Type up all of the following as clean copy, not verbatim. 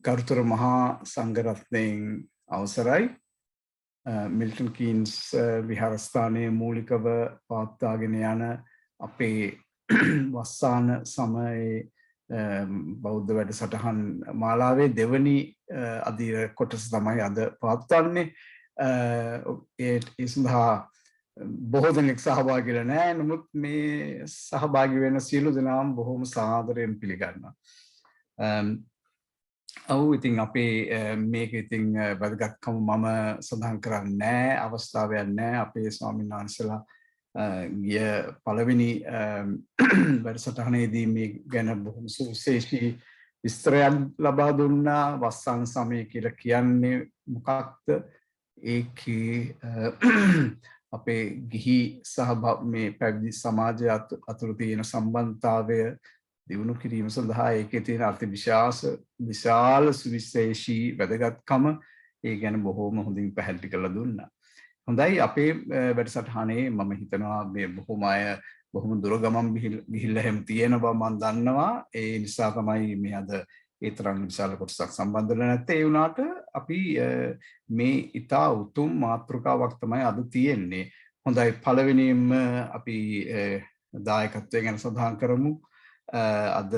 Garuthara Maha Sangarathneng Avasarai Milton Keynes Viharasthane Moolikava Paththagena Yana Ape Vassana Samaye බෞද්ධ වැඩසටහන් මාලාවේ දෙවනි අධීර කොටස තමයි අද පවත්වන්නේ. ඒ සඳහා බොහෝ දෙනෙක් සහභාගී වෙලා නැහැ. නමුත් මේ සහභාගී වෙන සියලු දෙනාම බොහොම සාදරයෙන් පිළිගන්නවා. ඉතින් අපේ මේක ඉතින් වැදගත්කම මම සඳහන් කරන්නේ නැහැ. අවස්ථාවක් නැහැ. අපේ ස්වාමීන් වහන්සේලා ගිය පළවෙනි වැඩසටහනේදී මේ ගැන බොහොම සුවිශේෂී විස්තරයක් ලබා දුන්නා. වස්සාන සමය කියලා කියන්නේ මොකක්ද? ඒකේ අපේ ගිහි සහ මේ පැවිදි සමාජය අතර තියෙන සම්බන්ධතාවය දියුණු කිරීම සඳහා ඒකේ තියෙන අර්ථ විශාල සුවිශේෂී වැදගත්කම ඒ ගැන බොහොම හොඳින් පැහැදිලි කරලා දුන්නා. හොඳයි, අපේ වැඩසටහනේ මම හිතනවා මේ බොහොම අය බොහොම දුර ගමන් ගිහිල්ලා හැම තියෙන බව මම දන්නවා. ඒ නිසා තමයි මේ අද ඒ තරම් විශාල කොටසක් සම්බන්ධ වෙලා නැත්තේ. ඒ වුණාට අපි මේ ඊටා උතුම් මාතෘකාවක් තමයි අද තියෙන්නේ. හොඳයි, පළවෙනියෙන්ම අපි දායකත්වය ගැන සඳහන් කරමු. අද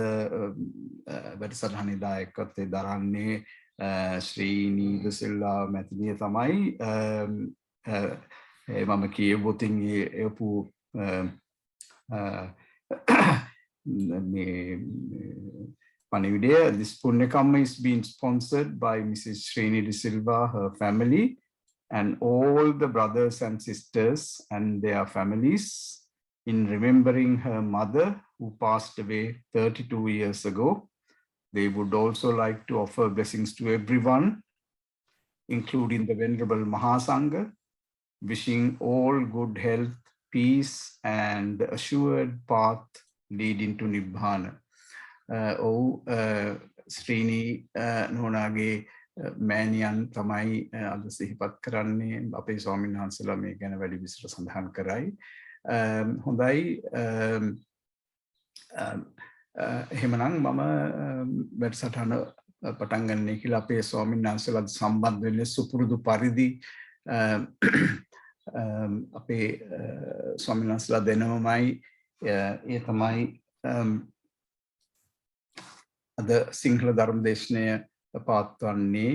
වැඩසටහනේ දායකත්වයේ දරන්නේ ශ්‍රීනී ද සිල්වා මැතිණිය තමයි. මම කියවුවොතින් එපු පණිවිඩය, this Punyakamma is being sponsored by Mrs. Shreeni De Silva, her family, and all the brothers and sisters and their families in remembering her mother who passed away 32 years ago. They would also like to offer blessings to everyone, including the Venerable Mahasangha, wishing all good health, peace, and the assured path leading to Nibbana. Shreeni නෝනාගේ මෑණියන් තමයි අද සිහිපත් කරන්නේ. අපේ ස්වාමීන් වහන්සේලා මේ ගැන වැඩි විස්තර සඳහන් කරයි. හොඳයි, එහෙමනම් මම වැඩසටහන පටන් ගන්නයි කියලා අපේ ස්වාමීන් වහන්සේලා සම්බන්ධ වෙන්නේ සුපුරුදු පරිදි අපේ ස්වාමීන් වහන්සේලා දෙනමයි. ඒ තමයි අද සිංහල ධර්ම දේශනය පවත්වන්නේ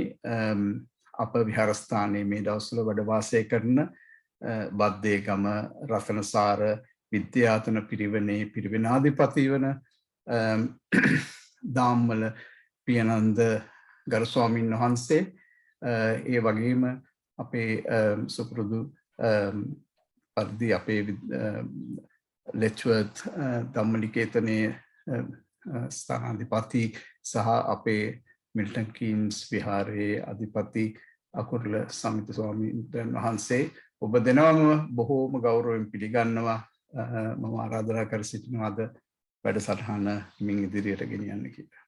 අප විහාරස්ථානයේ මේ දවස්වල වැඩ වාසය කරන බද්දේගම රතනසාර විද්‍යාතන පිරිවෙනේ පිරිවෙනාධිපති වන දාම්මල පියනන්ද ගරු ස්වාමීන් වහන්සේ, ඒ වගේම අපේ සුපුරුදු පරිදි අපේ ලෙච්වර්ත් ධම්මනිකේතනයේ ස්ථානාධිපති සහ අපේ මිල්ටන් කීන්ස් විහාරයේ අධිපති අකුරුල සමිත ස්වාමීන් වහන්සේ ඔබ දෙනවම බොහෝම ගෞරවයෙන් පිළිගන්නවා. මම ආරාධනා කර සිටිනවා අද වැඩසටහන මින් ඉදිරියට ගෙනියන්න කියලා.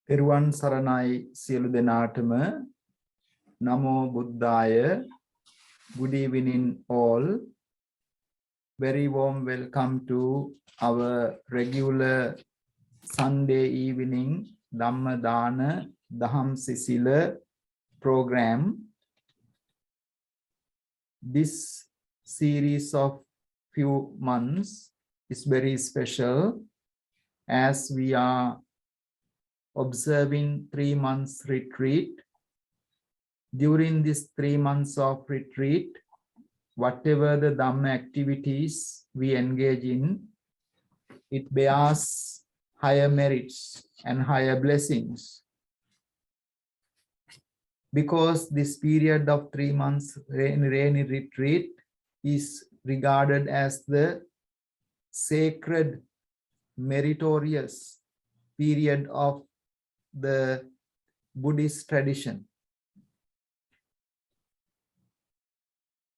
පෙරුවන් සරණයි සියලු දෙනාටම. නමෝ බුද්ධාය. Good evening all. Very warm welcome to our regular Sunday evening Dhamma Dana Daham Sisila program. This series of few months is very special as we are observing 3 months retreat. During this 3 months of retreat, whatever the Dhamma activities we engage in, it bears higher merits and higher blessings. Because this period of 3 months rainy retreat is regarded as the sacred, meritorious period of the Buddhist tradition.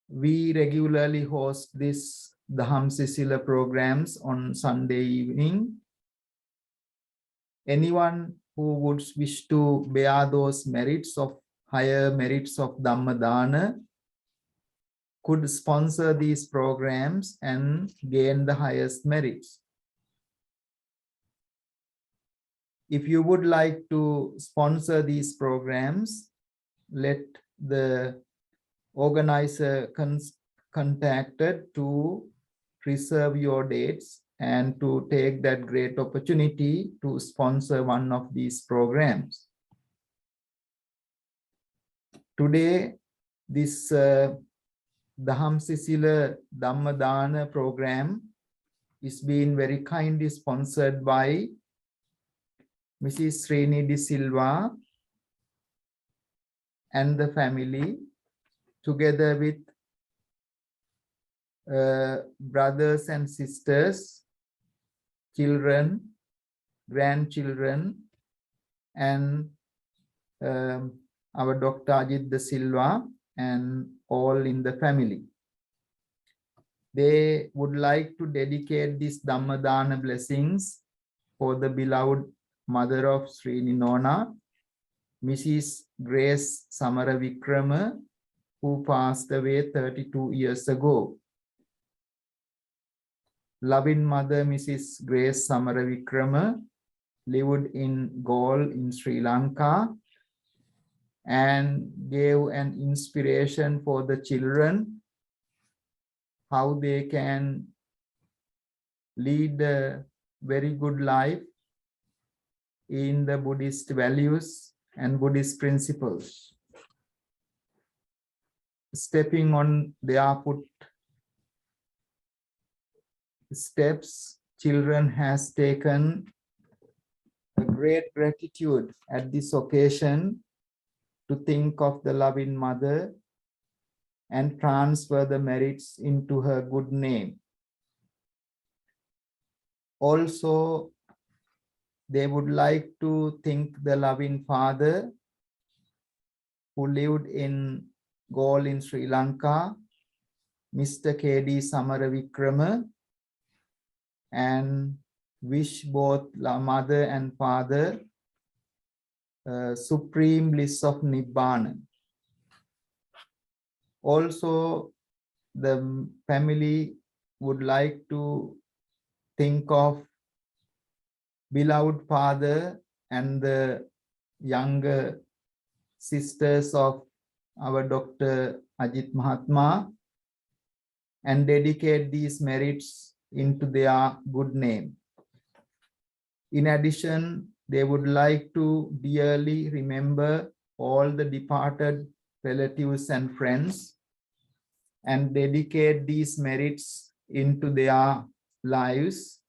We regularly host this Daham Sisila programs on Sunday evening. Anyone who would wish to bear those merits of higher merits of Dhamma Dana could sponsor these programs and gain the highest merits. If you would like to sponsor these programs, let the organizer contacted to reserve your dates and to take that great opportunity to sponsor one of these programs. Today, this Daham Sisila Dhamma Dana program is being very kindly sponsored by Mrs. Shreeni De Silva and the family, together with brothers and sisters, children, grandchildren, and our Dr. Ajit Desilva and all in the family. They would like to dedicate these Dhammadana blessings for the beloved mother of Sri Nona, Mrs. Grace Samarawickrama, who passed away 32 years ago. Loving mother Mrs. Grace Samarawickrama lived in Galle in Sri Lanka and gave an inspiration for the children how they can lead a very good life in the Buddhist values and Buddhist principles. Stepping on their footsteps, children has taken a great gratitude at this occasion to think of the loving mother and transfer the merits into her good name. Also, they would like to thank the loving father who lived in Galle in Sri Lanka, Mr. K.D. Samarawickrama, and wish both mother and father supreme bliss of Nibbana. Also, the family would like to think of beloved father and the younger sisters of our Dr. Ajit Mahatma and dedicate these merits into their good name. In addition, they would like to dearly remember all the departed relatives and friends and dedicate these merits into their lives,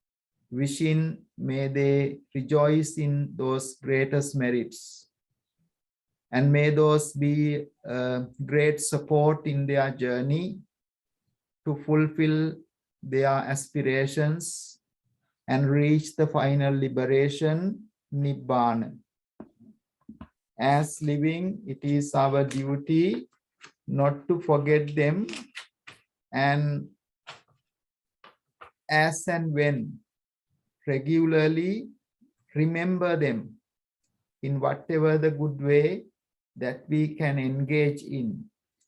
wishing may they rejoice in those greatest merits. And may those be great support in their journey to fulfill their aspirations and reach the final liberation, Nibbana. As living, it is our duty not to forget them, and as and when regularly remember them in whatever the good way that we can engage in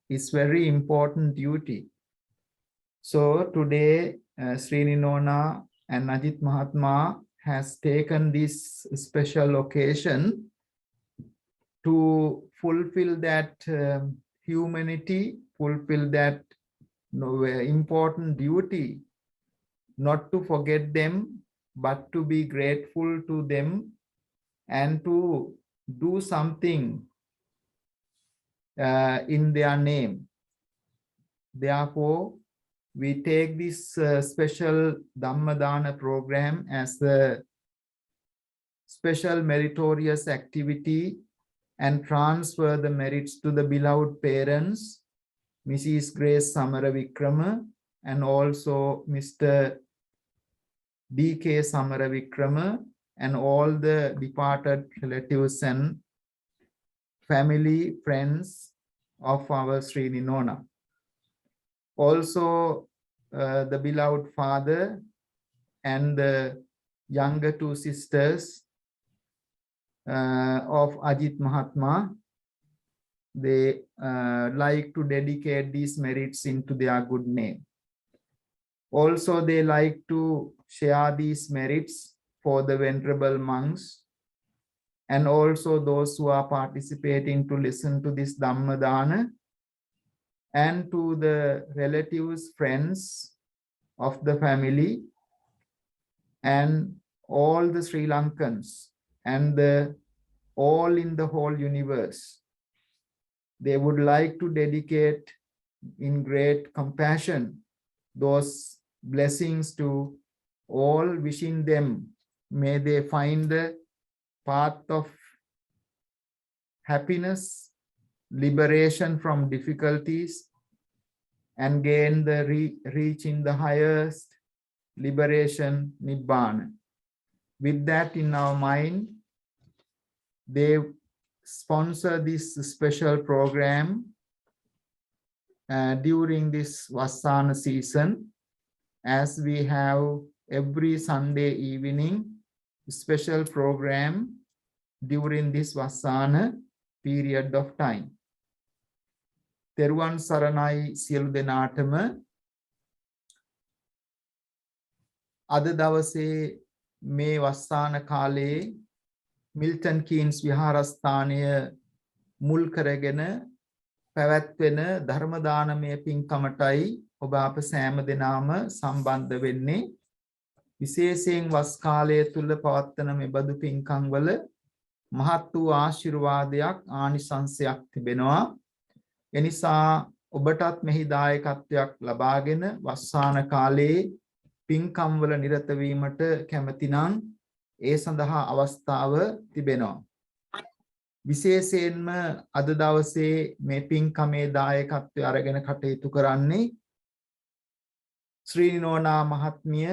is very important duty. So today, Sri Nona and Ajit Mahatma has taken this special occasion to fulfill that humanity, fulfill that important duty, not to forget them, but to be grateful to them and to do something in their name. Therefore, we take this special Dhammadana program as a special meritorious activity and transfer the merits to the beloved parents, Mrs. Grace Samarawickrama, and also Mr. D.K. Samarawickrama, and all the departed relatives and family, friends of our Sri Nona. Also, the beloved father and the younger two sisters of Ajit Mahatma, they like to dedicate these merits into their good name. Also, they like to share these merits for the Venerable Monks and also those who are participating to listen to this Dhamma Dana, and to the relatives, friends of the family, and all the Sri Lankans, and all in the whole universe. They would like to dedicate in great compassion those blessings to all, wishing them, may they find the path of happiness, liberation from difficulties, and gain the reach in the highest liberation, Nibbana. With that in our mind, they sponsor this special program during this Vassana season, as we have every Sunday evening special program during this Vassana period of time. Teruwan Saranai සියලු දෙනාටම අද දවසේ මේ වස්සාන කාලයේ Milton කීන්ස් විහාරස්ථානය මුල් කරගෙන පැවැත්වෙන ධර්ම දානමය පින්කමටයි ඔබ අප සෑම දෙනාම සම්බන්ධ වෙන්නේ. විශේෂයෙන් වස් කාලය තුල පවත්වන මෙබඳු පින්කම් වල මහත් වූ ආශිර්වාදයක් ආනිසංසයක් තිබෙනවා. එනිසා ඔබටත් මෙහි දායකත්වයක් ලබාගෙන වස්සාන කාලයේ පින්කම් වල නිරත වීමට කැමැති නම් ඒ සඳහා අවස්ථාව තිබෙනවා. විශේෂයෙන්ම අද දවසේ මේ පින්කමේ දායකත්වය අරගෙන කටයුතු කරන්නේ ශ්‍රී නෝනා මහත්මිය,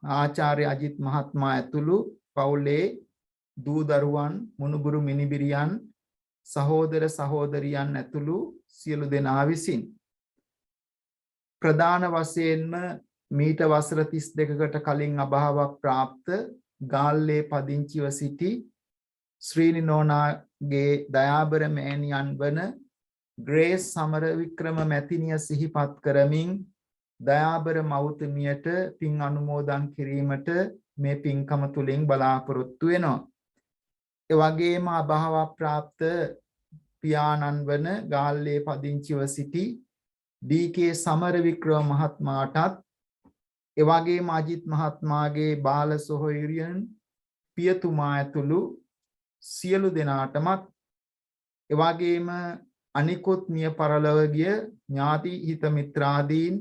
ආචාර්ය අජිත් මහත්මයා ඇතුළු පවුලේ දූ දරුවන්, මුණුබුරු මිනිබිරියන්, සහෝදර සහෝදරියන් ඇතුළු සියලු දෙනා විසින් ප්‍රධාන වශයෙන්ම මීට වසර 32කට කලින් අභාවක් ප්‍රාප්ත ගාල්ලේ පදිංචිව සිටි ශ්‍රීනි නෝනාගේ දයාබර මෑණියන් වන ග්‍රේස් සමරවික්‍රම මැතිනිය සිහිපත් කරමින් දයාබර මව්තුමියට පින් අනුමෝදන් කිරීමට මේ පින්කම තුලින් බලාපොරොත්තු වෙනවා. ඒ වගේම අභාව ප්‍රාප්ත පියාණන් වන ගාල්ලේ පදිංචිව සිටි ඩී.කේ. සමරවික්‍රම මහත්මයාටත් ඒ වගේම අජිත් මහත්මයාගේ බාල සොහොයුරියන් පියතුමා ඇතුළු සියලු දෙනාටමත් ඒ වගේම අනිකුත් මිය පරලොව ගිය ඥාති හිත මිත්‍රාදීන්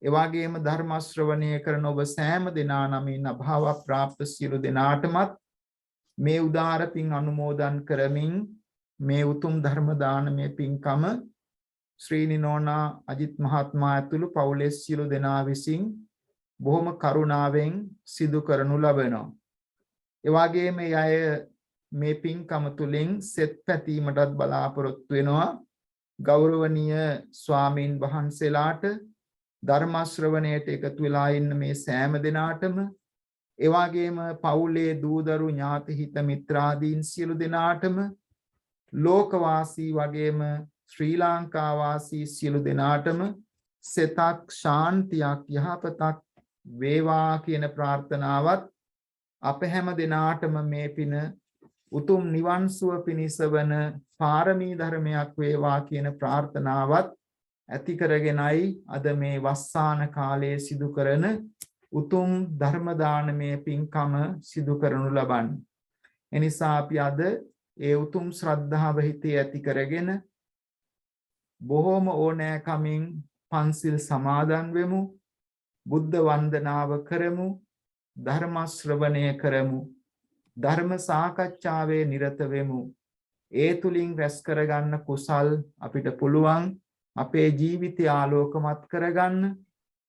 ඒ වගේම ධර්ම ශ්‍රවණය කරන ඔබ සෑම දෙනා නමින් අභාව ප්‍රාප්ත සියලු දෙනාටමත් මේ උදාර පින් අනුමෝදන් කරමින් මේ උතුම් ධර්ම දානමය පින්කම ශ්‍රීනි නෝනා අජිත් මහත්මයා ඇතුළු පවුලේ සියලු දෙනා විසින් බොහොම කරුණාවෙන් සිදු කරනු ලබනවා. ඒ වගේම අය මේ පින්කම තුලින් සෙත් පැතීමටත් බලාපොරොත්තු වෙනවා. ගෞරවනීය ස්වාමීන් වහන්සේලාට ධර්ම ශ්‍රවණයට එකතු වෙලා ඉන්න මේ සෑම දෙනාටම ඒ වගේම පවුලේ දූදරු ඥාති හිත මිත්‍රාදීන් සියලු දෙනාටම ලෝකවාසී වගේම ශ්‍රී ලංකා වාසී සියලු දෙනාටම සෙතක් ශාන්තියක් යහපතක් වේවා කියන ප්‍රාර්ථනාවත් අප හැම දෙනාටම මේ පින උතුම් නිවන් සුව පිණිස වන පාරමී ධර්මයක් වේවා කියන ප්‍රාර්ථනාවත් ඇති කරගෙනයි අද මේ වස්සාන කාලයේ සිදු කරන උතුම් ධර්ම දානමය පින්කම සිදු කරනු ලබන්නේ. එනිසා අපි අද ඒ උතුම් ශ්‍රද්ධාව හිතේ ඇති කරගෙන බොහෝම ඕනෑකමින් පන්සිල් සමාදන් වෙමු, බුද්ධ වන්දනාව කරමු, ධර්ම ශ්‍රවණය කරමු, ධර්ම සාකච්ඡාවේ නිරත වෙමු. ඒ තුලින් රැස් කරගන්න කුසල් අපිට පුළුවන් අපේ ජීවිතය ආලෝකමත් කරගන්න.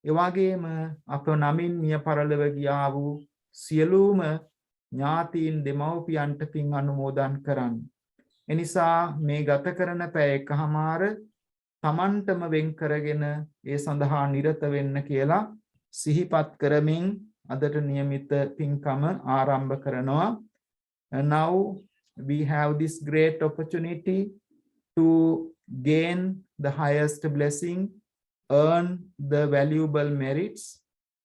ඒ වගේම අප නමින් මිය පරලොව ගියා වූ සියලුම ඥාතීන් දෙමව්පියන්ට පින් අනුමෝදන් කරන්න. එනිසා මේ ගත කරන පැය එකමාර තමන්ටම වෙන් කරගෙන ඒ සඳහා නිරත වෙන්න කියලා සිහිපත් කරමින් අදට නියමිත පින්කම ආරම්භ කරනවා. Now we have this great opportunity to gain the highest blessing, earn the valuable merits.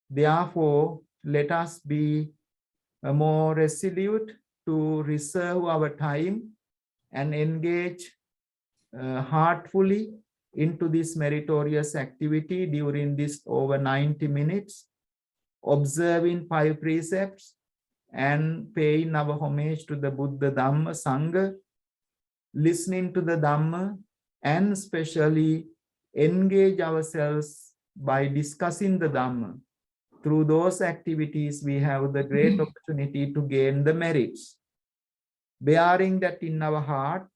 Therefore, let us be more resolute to reserve our time and engage heartfully into this meritorious activity during this over 90 minutes, observing 5 precepts and paying our homage to the Buddha, Dhamma, Sangha, listening to the Dhamma, and especially engage ourselves by discussing the Dhamma. Through those activities, we have the great opportunity to gain the merits. Bearing that in our heart,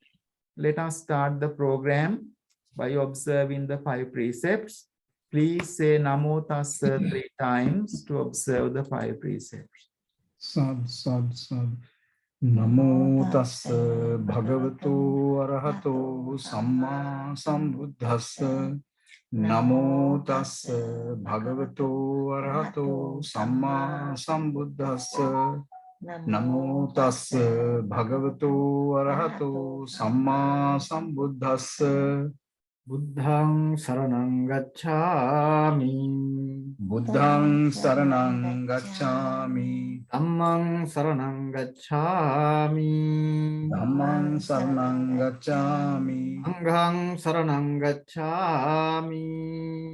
let us start the program by observing the 5 precepts. Please say Namo Tassa 3 times to observe the 5 precepts. Sad, sad, sad. Namo tassa bhagavato arahato samma sambuddhassa. Namo tassa bhagavato arahato samma sambuddhassa. Namo tassa bhagavato arahato samma sambuddhassa. Buddhang saranang gacchami. Buddhang saranang gacchami. Dhammang saranang gacchami. Dhammang saranang gacchami. Sanghang saranang gacchami.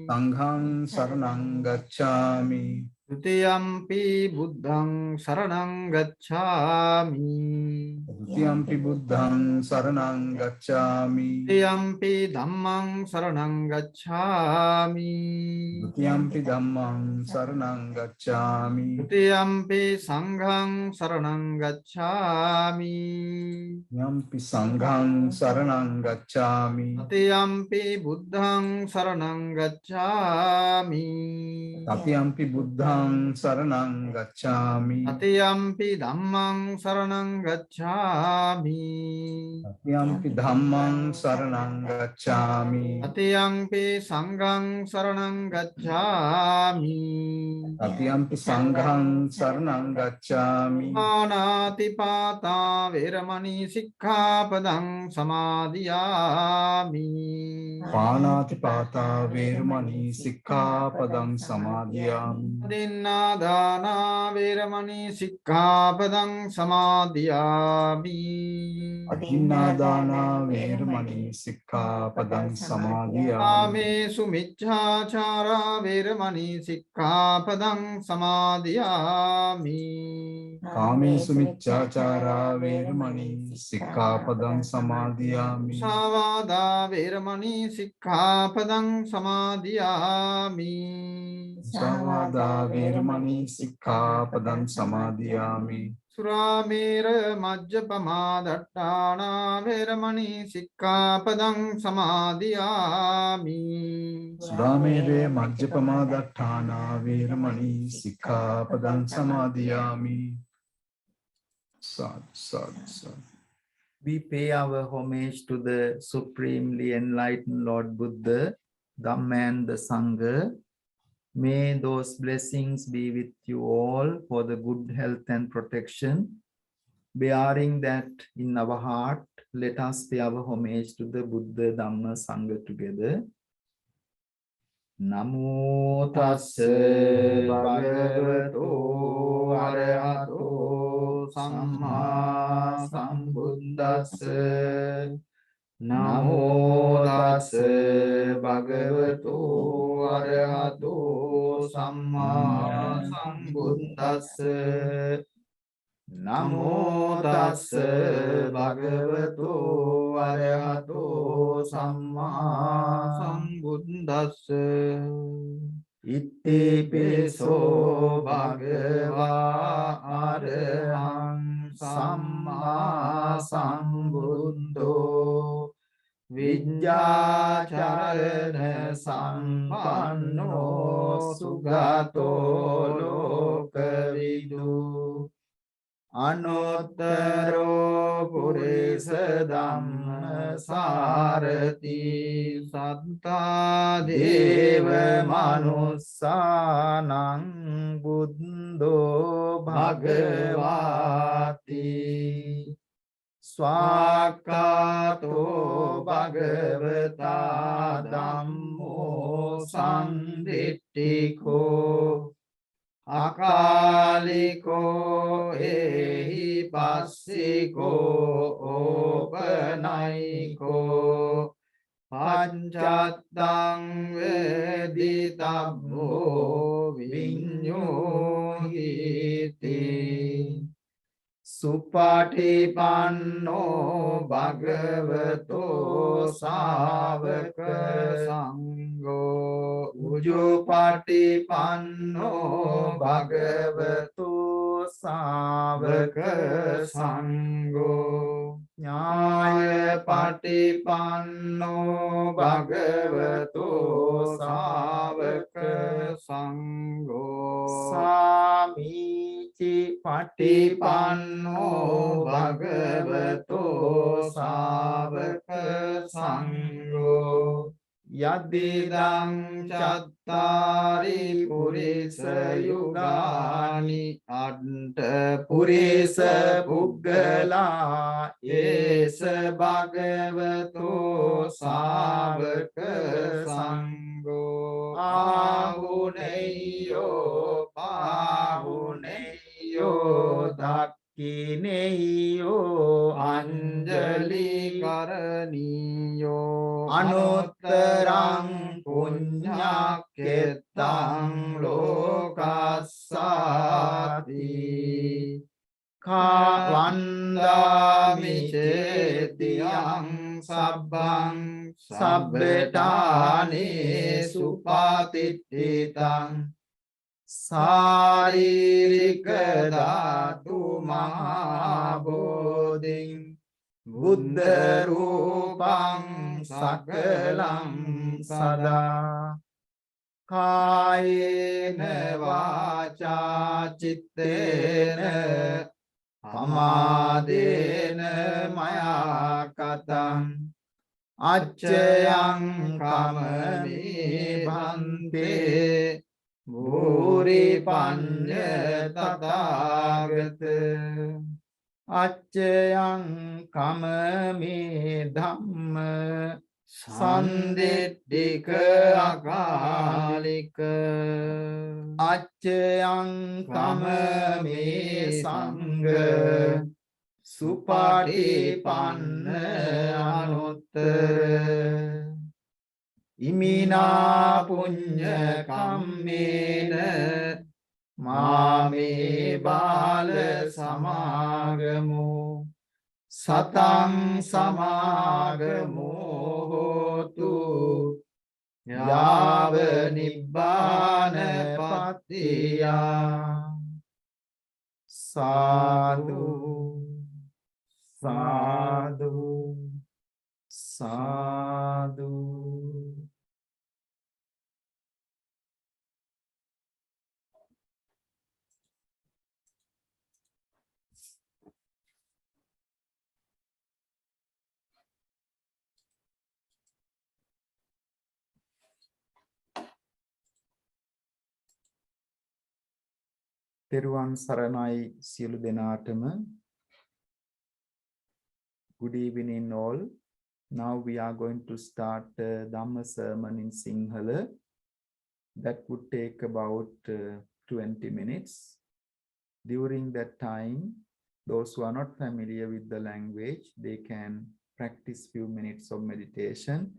Sanghang saranang gacchami. Tutiyampi buddhang saranang gacchami. Tutiyampi buddhang saranang gacchami. Tutiyampi dhammang saranang gacchami. Tutiyampi dhammang saranang gacchami. Tutiyampi sanghang saranang gacchami. Tutiyampi sanghang saranang gacchami. Tutiyampi buddhang saranang gacchami. Tatiyampi buddhang saranang gacchami. Tatiyampi dhammang saranang gacchami. Tatiyampi dhammang saranang gacchami. Tatiyampi sanghang saranang gacchami. Tatiyampi sanghang saranang gacchami. Panatipata veramani sikkhapadang samadhiyami. Panatipata veramani sikkhapadang samadhiyami. Adinadana veramani sikkhapadang samadhiyami. Adinadana veramani sikkhapadang samadhiyami. Kamesu micchāchāra veramani sikkhapadang samadhiyami. Kamesu micchāchāra veramani sikkhapadang samadhiyami. Savāda veramani sikkhapadang samadhiyami. Savāda veramani sikkhapadang samadhiyami. Suramera majjapama dattana veramani sikkhapadang samadhiyami. Suramera majjapama dattana veramani sikkhapadang samadhiyami. Sad, sad, sad. We pay our homage to the supremely enlightened Lord Buddha, Dhamma and the Sangha. May those blessings be with you all for the good health and protection. Bearing that in our heart, let us pay our homage to the Buddha, Dhamma, Sangha together. Namo tassa bhagavato arahato samma sambuddhassa. Namo tassa bhagavato arahato samma sambuddhassa. Namo tassa bhagavato arahato samma sambuddhassa. Itti piso bhagava arahang samma sambuddho. Vidyācarana sampanno sugato lokavidu. Anuttaro purisa dhamma sarati satta deva manussanang buddho bhagavati. Swakato bhagavata dhammo sanditthiko. akaliko ehi passiko opanayiko panccattang veditabbo vinyuhiti Supatipanno bhagavato savaka sangho Ujupatipanno bhagavato savaka sangho Nyaya patipanno bhagavato savaka sangho Samici patipanno bhagavato savaka sangho Yadidang cattari purisa yugani anta purisa puggala esa bhagavato savaka sangho ahuneyo pahuneyo dakkineyo anjali karaniyo anuttarang punyakkettang lokassati Kavandami cetiyang sabbang sabbetani supatititang saririka dhatu mahabodhing Buddha rupang sakalang sada Kayena vaca cittena pamadena maya katang Acayang kamami bhante bhuri panya tathagata Acayang kamami dhamma Sandittika akalika Acayang kamami sangha Supatipanna anuttara Imina punya kammena Mame bala samagamo Satang samagamo hotu Yava nibbana patiya Sadhu Sadhu Sadhu Teruwan saranai sielu denatama. Good evening all. Now we are going to start Dhamma sermon in Sinhala. That would take about 20 minutes. During that time, those who are not familiar with the language, they can practice few minutes of meditation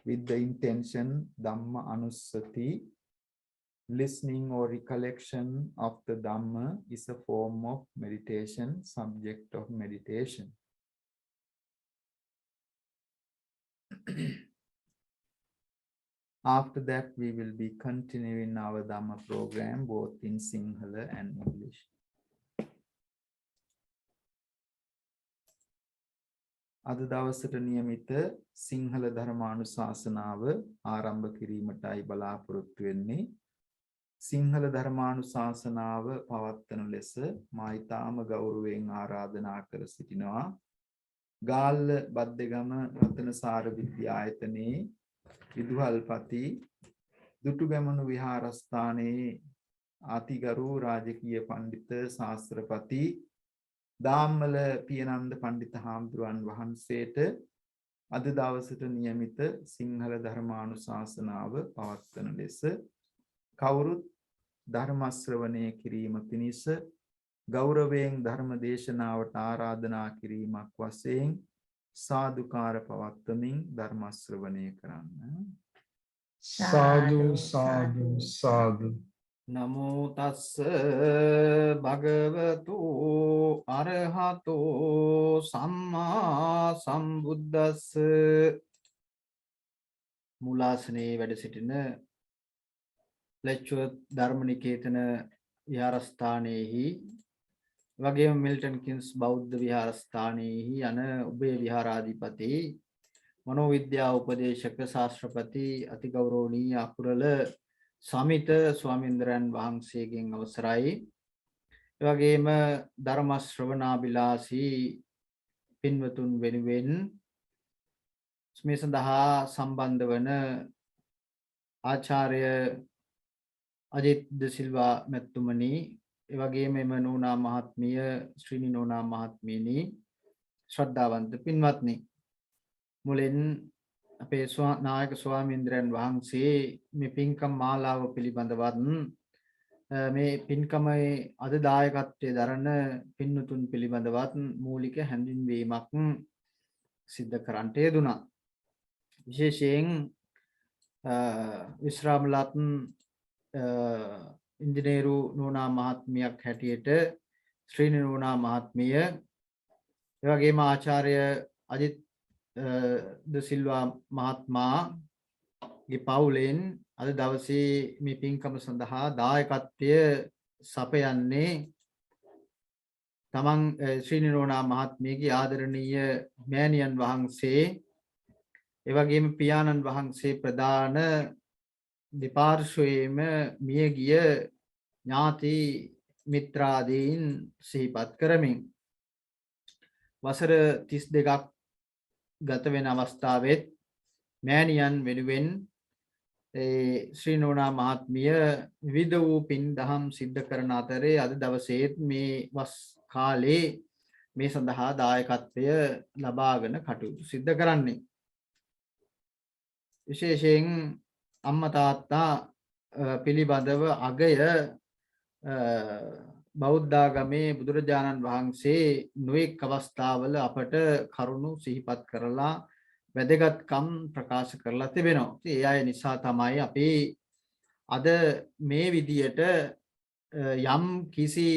with the intention Dhamma Anusati. Listening or recollection of the Dhamma is a form of meditation, subject of meditation. After that, we will be continuing our Dhamma program both in Sinhala and English. අද දවසට නියමිත සිංහල ධර්මානුශාසනාව ආරම්භ කිරීමටයි බලාපොරොත්තු වෙන්නේ. සිංහල ධර්මානුශාසනාව පවත්වන ලෙස මා ඊටාම ගෞරවයෙන් ආරාධනා කර සිටිනවා. ගාල්ල බද්දගම රතනසාර විද්‍යායතනයේ විදුහල්පති දුටුගැමුණු විහාරස්ථානයේ අතිගරු රාජකීය පඬිත ශාස්ත්‍රපති දාම්මල පියනන්ද පඬිත හාමුදුරුවන් වහන්සේට අද දවසට නියමිත සිංහල ධර්මානුශාසනාව පවත්වන ලෙස කවුරුත් ධර්ම ශ්‍රවණය කිරීම පිණිස ගෞරවයෙන් ධර්ම දේශනාවට ආරාධනා කිරීමක් වශයෙන් සාදුකාර පවත්වමින් ධර්ම ශ්‍රවණය කරන්න. සාදු සාදු සාදු. නමෝ තස්ස භගවතු අරහතෝ සම්මා සම්බුද්දස්ස. මූලාසනයේ වැඩ සිටින ලෙක්චර් ධර්මනිකේතන විහාරස්ථානයේහි වගේම මිල්ටන් කින්ස් බෞද්ධ විහාරස්ථානයේහි යන උභය විහාරාධිපති මනෝවිද්‍යා උපදේශක ශාස්ත්‍රපති අතිගෞරවනීය අකුරල සමිත ස්වාමීන්ද්‍රයන් වහන්සේගෙන් අවසරයි. එවැගේම ධර්ම ශ්‍රවණාබිලාසී පින්වතුන් වෙනුවෙන් මේ සඳහා සම්බන්ධ වන ආචාර්ය අජිත් දෙසිල්වා මැතිතුමනි, එවැගේම එම නෝනා මහත්මිය ශ්‍රීනි නෝනා මහත්මියනි, ශ්‍රද්ධාවන්ත පින්වත්නි, මුලින් අපේ නායක ස්වාමීන්ද්‍රයන් වහන්සේ මේ පින්කම් මාලාව පිළිබඳවත් මේ පින්කමේ අද දායකත්වයේ දරන පින්වතුන් පිළිබඳවත් මූලික හැඳින්වීමක් සිද්ධ කරන්නට යෙදුණා. විශේෂයෙන් විශ්‍රාමලත් ඉංජිනේරු නෝනා මහත්මියක් හැටියට ශ්‍රීනි නෝනා මහත්මිය, එවැගේම ආචාර්ය අජිත් දෙසිල්වා මහත්මයාගේ පවුලෙන් අද දවසේ මේ පින්කම සඳහා දායකත්වය සපයන්නේ තමන් ශ්‍රීනි නෝනා මහත්මියගේ ආදරණීය මෑණියන් වහන්සේ, එවැගේම පියාණන් වහන්සේ ප්‍රදාන දෙපාර්ශ්වයේම මියගිය ඥාති මිත්‍රාදීන් සිහිපත් කරමින් වසර 32ක් ගත වෙන අවස්ථාවෙත් මෑණියන් වෙනුවෙන් ශ්‍රී නෝනා මහත්මිය විවිධ වූ පින් දහම් සිද්ධ කරන අතරේ අද දවසේත් මේ වස් කාලේ මේ සඳහා දායකත්වය ලබාගෙන කටයුතු සිද්ධ කරන්නේ. විශේෂයෙන් අම්මා තාත්තා පිළිබඳව අගය බෞද්ධාගමේ බුදුරජාණන් වහන්සේ නොඑක් අවස්ථාවල අපට කරුණු සිහිපත් කරලා වැදගත්කම් ප්‍රකාශ කරලා තිබෙනවා. ඒ අය නිසා තමයි අපි අද මේ විදියට යම් කිසි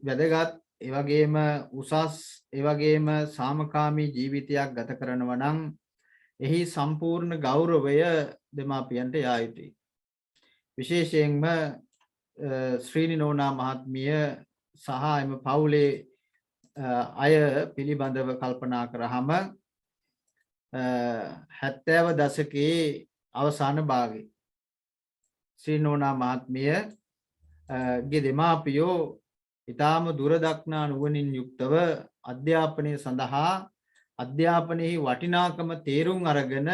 වැදගත් එවැගේම උසස් එවැගේම සාමකාමී ජීවිතයක් ගත කරනවා නම් එහි සම්පූර්ණ ගෞරවය දෙමාපියන්ට යා යුතුයි. විශේෂයෙන්ම ශ්‍රීනි නෝනා මහත්මිය සහ එම පවුලේ අය පිළිබඳව කල්පනා කරාම 70 දශකයේ අවසාන භාගයේ ශ්‍රී නෝනා මහත්මිය ගේ දෙමාපියෝ ඊටාම දුරදක්නා නුවණින් යුක්තව අධ්‍යාපනය සඳහා අධ්‍යාපනයේ වටිනාකම තේරුම් අරගෙන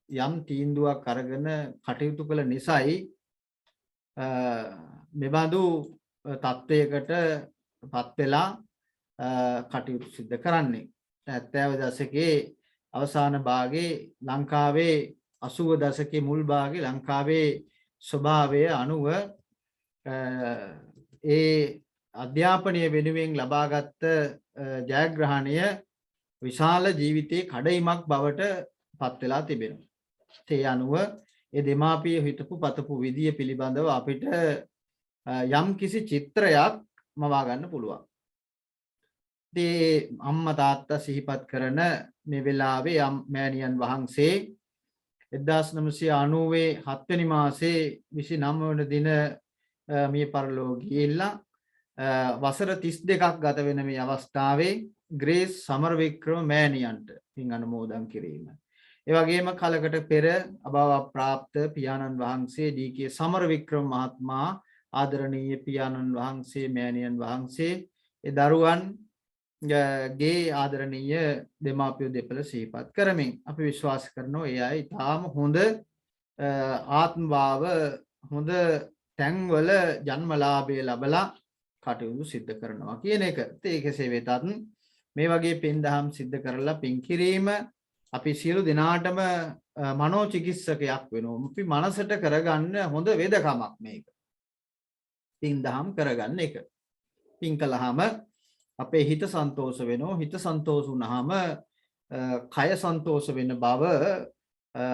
යම් තීන්දුවක් අරගෙන කටයුතු කළ නිසායි මෙබඳු තත්වයකට පත් වෙලා කටයුතු සිද්ධ කරන්නේ. 70 දශකයේ අවසාන භාගයේ ලංකාවේ 80 දශකයේ මුල් භාගයේ ලංකාවේ ස්වභාවය අනුව ඒ අධ්‍යාපනය වෙනුවෙන් ලබාගත් ජයග්‍රහණය විශාල ජීවිතයේ කඩයිමක් බවට පත් වෙලා තිබෙනවා. ඒ අනුව ඒ දෙමාපිය හිතපු පතපු විදිය පිළිබඳව අපිට යම් කිසි චිත්‍රයක් මවා ගන්න පුළුවන්. ඒ අම්මා තාත්තා සිහිපත් කරන මේ වෙලාවේ මෑණියන් වහන්සේ 1990 7 වෙනි මාසේ 29 වන දින මිය පරලෝ ගිහිල්ලා වසර 32ක් ගත වෙන මේ අවස්ථාවේ ග්‍රේස් සමරවික්‍රම මෑණියන්ට පින් අනුමෝදන් කිරීම. ඒ වගේම කලකට පෙර අභාව ප්‍රාප්ත පියාණන් වහන්සේ ඩී.කේ. සමරවික්‍රම මහත්මයා ආදරණීය පියාණන් වහන්සේ මෑණියන් වහන්සේ ඒ දරුවන් ගේ ආදරණීය දෙමාපියෝ දෙපළ සිහිපත් කරමින් අපි විශ්වාස කරනවා ඒ අය තාම හොඳ ආත්මභාව හොඳ තැන්වල ජන්මලාභය ලැබලා කටයුතු සිද්ධ කරනවා කියන එක. ඒ කෙසේ වෙතත් මේ වගේ පින් දහම් සිද්ධ කරලා පින් කිරීම අපි සියලු දෙනාටම මනෝ චිකිත්සකයක් වෙනවා. අපි මනසට කරගන්න හොඳ වේදකමක් මේක. පින් දහම් කරගන්න එක. පින් කළාම අපේ හිත සන්තෝෂ වෙනවා. හිත සන්තෝෂ වුණාම කය සන්තෝෂ වෙන බව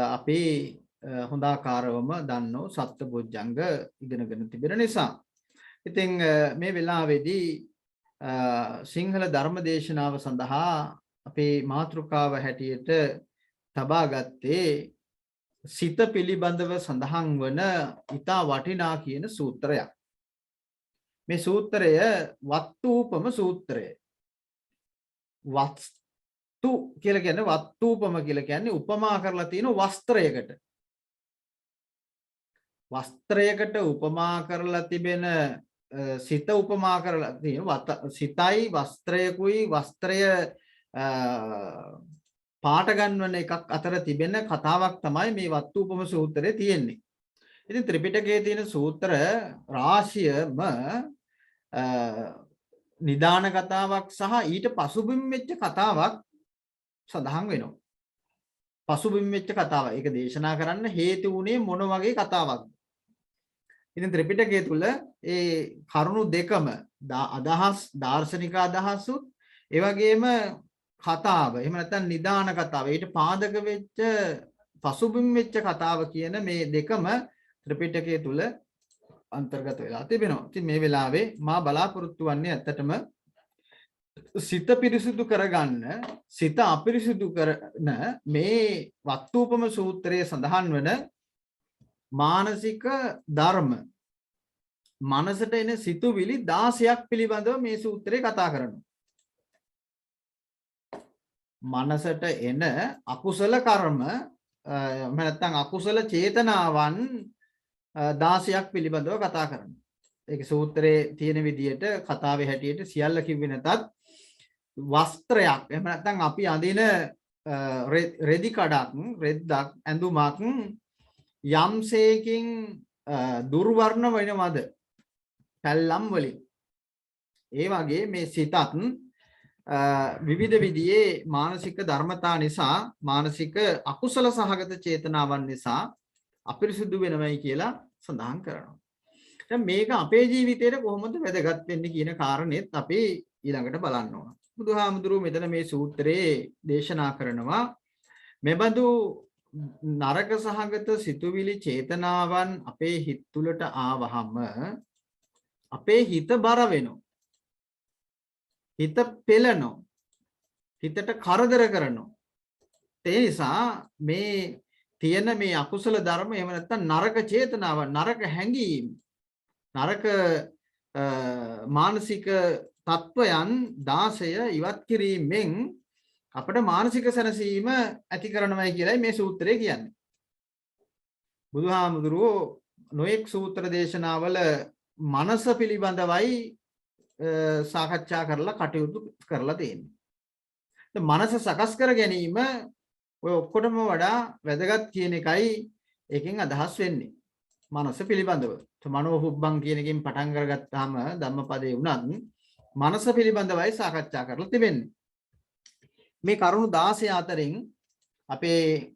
අපි හොඳාකාරවම දන්නෝ සත්බොජ්ජංග ඉගෙනගෙන තිබෙන නිසා. ඉතින් මේ වෙලාවේදී සිංහල ධර්ම දේශනාව සඳහා අපේ මාතෘකාව හැටියට තබා ගත්තේ සිත පිළිබඳව සඳහන් වන ඊතා වටිනා කියන සූත්‍රයක්. මේ සූත්‍රය වත්තුපම සූත්‍රය. වස්තු කියලා කියන්නේ වත්තුපම කියලා කියන්නේ උපමා කරලා තියෙන වස්ත්‍රයකට. වස්ත්‍රයකට උපමා කරලා තිබෙන සිත උපමා කරලා තියෙන සිතයි වස්ත්‍රයකුයි වස්ත්‍රය පාට ගන්නවන එකක් අතර තිබෙන කතාවක් තමයි මේ වත්තුපම සූත්‍රයේ තියෙන්නේ. ඉතින් ත්‍රිපිටකයේ තියෙන සූත්‍ර රාශියම නිදාන කතාවක් සහ ඊට පසුබිම් වෙච්ච කතාවක් සඳහන් වෙනවා. පසුබිම් වෙච්ච කතාව. ඒක දේශනා කරන්න හේතු වුණේ මොන වගේ කතාවක්ද? ඉතින් ත්‍රිපිටකය තුල ඒ කරුණු දෙකම අදහස් දාර්ශනික අදහසුත් ඒ වගේම කතාව එහෙම නැත්නම් නිදාන කතාව ඊට පාදක වෙච්ච පසුබිම් වෙච්ච කතාව කියන මේ දෙකම ත්‍රිපිටකය තුල අන්තර්ගත වෙලා තිබෙනවා. ඉතින් මේ වෙලාවේ මා බලාපොරොත්තු වෙන්නේ ඇත්තටම සිත පිරිසුදු කරගන්න සිත අපිරිසුදු කරන මේ වත්තුපම සූත්‍රයේ සඳහන් වන මානසික ධර්ම මනසට එන සිතුවිලි 16ක් පිළිබඳව මේ සූත්‍රය කතා කරනවා. මනසට එන අකුසල කර්ම නැත්නම් අකුසල චේතනාවන් 16ක් පිළිබඳව කතා කරනවා. ඒක සූත්‍රයේ තියෙන විදිහට කතාවේ හැටියට සියල්ල කිව්වේ නැතත් වස්ත්‍රයක් එහෙම නැත්නම් අපි අඳින රෙදි කඩක් රෙද්දක් ඇඳුමක් යම්සේකින් දුර්වර්ණ වෙනවද පැල්ලම් වලින් ඒ වගේ මේ සිතත් විවිධ විදිහේ මානසික ධර්මතා නිසා මානසික අකුසල සහගත චේතනාවන් නිසා අපිරිසුදු වෙනවයි කියලා සඳහන් කරනවා. දැන් මේක අපේ ජීවිතේට කොහොමද වැදගත් වෙන්නේ කියන කාරණෙත් අපි ඊළඟට බලන්න ඕන. බුදුහාමුදුරුවෝ මෙතන මේ සූත්‍රයේ දේශනා කරනවා මෙබඳු නරක සහගත සිතුවිලි චේතනාවන් අපේ හිත තුළට ආවහම අපේ හිත බර වෙනවා. හිත පෙළනවා. හිතට කරදර කරනවා. ඒ නිසා මේ තියෙන මේ අකුසල ධර්ම එහෙම නැත්නම් නරක චේතනාව නරක හැඟීම් නරක මානසික තත්වයන් 16 ඉවත් කිරීමෙන් අපට මානසික සැනසීම ඇති කරනවායි කියලායි මේ සූත්‍රය කියන්නේ. බුදුහාමුදුරුවෝ නොඑක් සූත්‍ර දේශනාවල මනස පිළිබඳවයි සාකච්ඡා කරලා කටයුතු කරලා තියෙන්නේ. මනස සකස් කර ගැනීම ඔය ඔක්කොටම වඩා වැදගත් කියන එකයි එකෙන් අදහස් වෙන්නේ. මනස පිළිබඳව. මනෝහුබ්බං කියන එකෙන් පටන් කරගත්තාම ධම්මපදේ වුණත් මනස පිළිබඳවයි සාකච්ඡා කරලා තිබෙන්නේ. මේ කරුණු 16 අතරින් අපේ